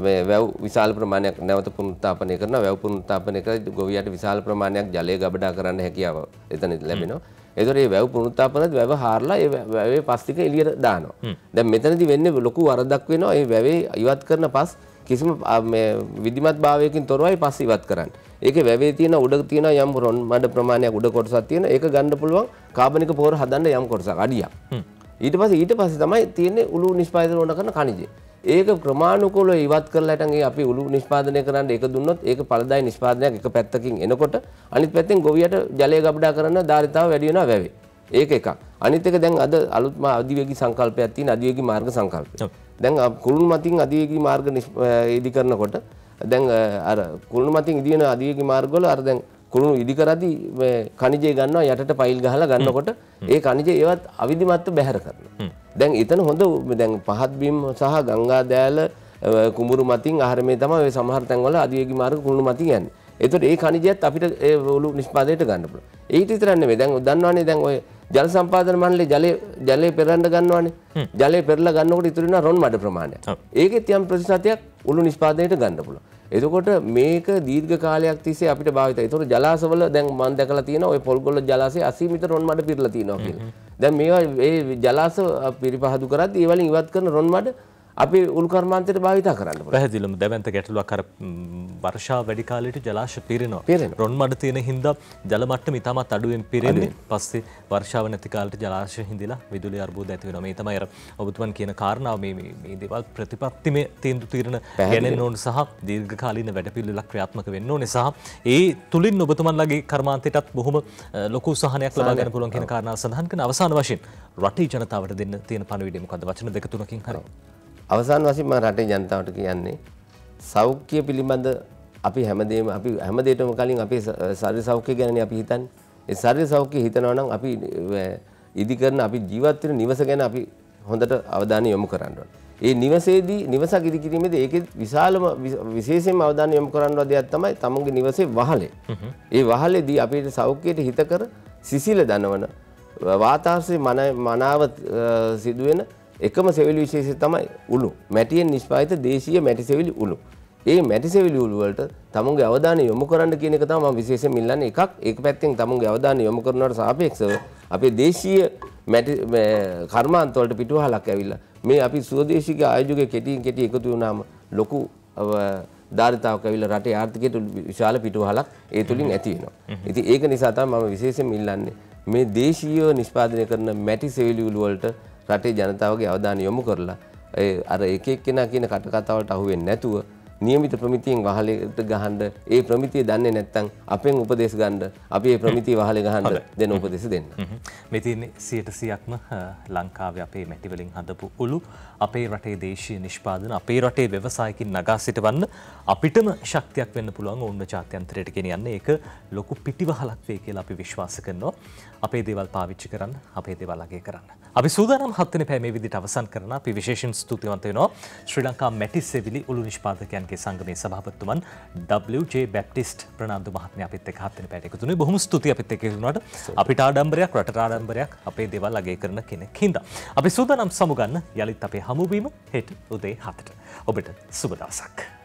මේ වැව් විශාල ප්‍රමාණයක් නැවත පුනරුත්ථාපනය කරනවා. වැව් පුනරුත්ථාපනය කරලා ගොවියට විශාල ප්‍රමාණයක් ජලය ගබඩා කරන්න හැකියාව එතන ලැබෙනවා. ඒතකොට මේ වැව් පුනරුත්ථාපනයේදී වැව හාරලා ඒ වැවේ පස් ටික එළියට දානවා. දැන් මෙතනදී වෙන්නේ ලොකු වරදක් වෙනවා. ඒ වැවේ ඉවත් කරන පස් කිසිම මේ විධිමත් භාවයකින් තොරවයි පස් ඉවත් කරන්නේ. ඒකේ වැවේ තියෙන උඩ තියෙන යම් රොන් මඩ ප්‍රමාණයක් උඩ කොටසක් තියෙන ඒක ගන්න පුළුවන් කාබනික පොහොර හදන්න යම් කොටසක් අඩියක්. ඊට පස්සේ තමයි තියෙන්නේ උළු නිෂ්පාදනය ඕන කරන khනිජය. ඒක ක්‍රමානුකූලව ඉවත් කරලා හිටන් ඒ අපි උළු නිෂ්පාදනය කරන්න ඒක දුන්නොත් ඒක ඵලදායී නිෂ්පාදනයක් එක පැත්තකින් එනකොට අනිත් පැත්තෙන් ගොවියට ජලය ගබඩා කරන ධාරිතාව වැඩි වෙනවා වැවේ. ඒක එකක්. අනිත් එක දැන් අද අලුත්ම අධිවේගී සංකල්පයක් තියෙන අධිවේගී මාර්ග සංකල්පය. දැන් කුළුණු මතින් අධිවේගී මාර්ග ඉදි කරනකොට දැන් අර කුළුණු මතින් ඉදි වෙන අධිවේගී මාර්ගවල අර දැන් කුළුණු ඉදි කරද්දී මේ khනිජය ගන්නවා යටට පයිල් ගහලා ගන්නකොට ඒ khනිජය ඒවත් අවිධිමත්ව බැහැර කරනවා. දැන් එතන හොඳ දැන් පහත් බිම් සහ ගංගා දෑල කුඹුරු මතින් ආහාරමේ තමයි ඔය සමහර තැන්වල අධිවේගී මාර්ග කුළුණු මතින් යන්නේ. ඒතකොට ඒ khනිජයත් අපිට ඒ උළු නිෂ්පාදනයට ගන්න පුළුවන්. ඒක විතරක් නෙමෙයි දැන් දන්නවනේ දැන් ඔය ජල සම්පාදන මණ්ඩලයේ ජලය පෙරන්න ගන්නවනේ. ජලය පෙරලා ගන්නකොට ඉතුරු වෙන රොන් මඩ ප්‍රමාණය. ඒකෙත් යම් ප්‍රතිශතයක් උළු නිෂ්පාදනයට ගන්න පුළුවන්. එතකොට මේක දීර්ඝ කාලයක් තිස්සේ අපිට භාවිතයි. ඒතකොට ජලාශවල දැන් මම දැකලා තියෙනවා ඔය පොල්ගොල්ල ජලාශයේ අසීමිත රොන් මඩ පිරලා තියෙනවා කියලා. දැන් මේවා ඒ ජලාශ පිරිපහදු කරද්දී ඒ වලින් ඉවත් කරන රොන් මඩ අපි උළු කර්මාන්තයට භාවිත කරන්න පුළුවන්. පැහැදිලිවම දැවැන්ත ගැටලුවක් අර වර්ෂාව වැඩි කාලයට ජලාශ පිරෙනවා. පිරෙනවා. රොන් මඩ තියෙන හින්දා ජල මට්ටම ඉතාමත් අඩුවෙන් පිරෙන්නේ. පස්සේ වර්ෂාව නැති කාලයට ජලාශ හිඳිලා විදුලි අර්බුද ඇති වෙනවා. මේ තමයි අර ඔබතුමන් කියන කාරණාව මේ දේවල් ප්‍රතිපත්තිමය තීන්දුව తీරන ගැනෙන්න ඕන සහ දීර්ඝකාලීන වැඩපිළිවෙලක් ක්‍රියාත්මක වෙන්න ඕනේ සහ ඒ තුලින් ඔබතුමන්ලගේ කර්මාන්තයටත් බොහොම ලොකු සහනයක් ලබා ගන්න පුළුවන් කියන කාරණාව සඳහන් කරන අවසාන වශයෙන් රටේ ජනතාවට දෙන්න තියෙන පණිවිඩය මොකද්ද? වචන දෙක තුනකින් හරි. අවසාන වශයෙන් මම රටේ ජනතාවට කියන්නේ සෞඛ්‍ය පිළිබඳ අපි හැමදේටම කලින් අපේ ශරීර සෞඛ්‍ය ගැනනේ අපි හිතන්නේ. ඒ ශරීර සෞඛ්‍ය හිතනවා නම් අපි ඉදි කරන අපි ජීවත් වෙන නිවස ගැන අපි හොඳට අවධානය යොමු කරන්න ඕනේ. ඒ නිවසේදී නිවසක් ඉදි කිරීමේදී ඒකේ විශාලම විශේෂයෙන්ම අවධානය යොමු කරන්න ඕන දෙයක් තමයි තමුන්ගේ නිවසේ වහලේ. ඒ වහලේදී අපේ සෞඛ්‍යයට හිතකර සිසිල දනවන වාතාවරණයේ මනාව සිදුවෙන එකම සෙවිලි විශේෂය තමයි උළු. මැටියෙන් නිෂ්පාදිත දේශීය මැටි සෙවිලි උළු. ඒ මැටි සෙවිලි උළු වලට තමුන්ගේ අවධානය යොමු කරන්න කියන එක තමයි මම විශේෂයෙන් ඉල්ලන්නේ. ඒක පැත්තෙන් තමුන්ගේ අවධානය යොමු කරනවට සාපේක්ෂව අපේ දේශීය මැටි කර්මාන්ත වලට පිටුවහලක් ඇවිල්ලා මේ අපි ස්වදේශික ආයෝජකයේ කෙටි එකතු වුණාම ලොකු ධාරිතාවක් ඇවිල්ලා රටේ ආර්ථිකයට විශාල පිටුවහලක් ඒ තුලින් ඇති වෙනවා. ඉතින් ඒක නිසා තමයි මම විශේෂයෙන් ඉල්ලන්නේ මේ දේශීයව නිෂ්පාදනය කරන මැටි සෙවිලි උළු වලට රටේ ජනතාවගේ අවධානය යොමු කරලා අර එක එක්කෙනා කියන කටකතාවලට අහු වෙන්නේ නැතුව නියමිත ප්‍රමිතියෙන් වහලෙට ගහන්න ඒ ප්‍රමිතිය දන්නේ නැත්නම් අපෙන් උපදෙස් ගන්න අපි ඒ ප්‍රමිතිය වහලේ ගහන්න දෙන උපදෙස් දෙන්න. මේ තියෙන්නේ 100%ක්ම ලංකාවේ අපේ මැටි වලින් හදපු උළු අපේ රටේ දේශීය නිෂ්පාදන අපේ රටේ ව්‍යවසායකින් නගා සිටවන්න අපිටම ශක්තියක් වෙන්න පුළුවන් ඕන්න ජාත්‍යන්තරයට ගෙනියන්න ඒක ලොකු පිටිවහලක් වෙයි කියලා අපි විශ්වාස කරනවා. අපේ දේවල් පාවිච්චි කරන්න අපේ දේවල් අගය කරන්න. අපි සූදානම් 7 වෙනි පැය මේ විදිහට අවසන් කරන අපි විශේෂයෙන් ස්තුතිවන්ත වෙනවා ශ්‍රී ලංකා මැටි සෙවිලි උළු නිෂ්පාදකයන්ගේ සංගමේ සභාපතිතුමන් WJ බැප්ටිස්ට් ප්‍රනාන්දු මහත්මයා අපිත් එක්ක 7 වෙනි පැයට එකතු වුණේ. බොහොම ස්තුතියි අපිත් එක්ක වුණාට. අපිට ආඩම්බරයක් රටට ආඩම්බරයක් අපේ දේවල් අගය කරන කෙනෙක් හින්දා. අපි සූදානම් සමුගන්න යලිත් අපේ හමුවීම හෙට උදේ 7ට. ඔබට සුබ දවසක්.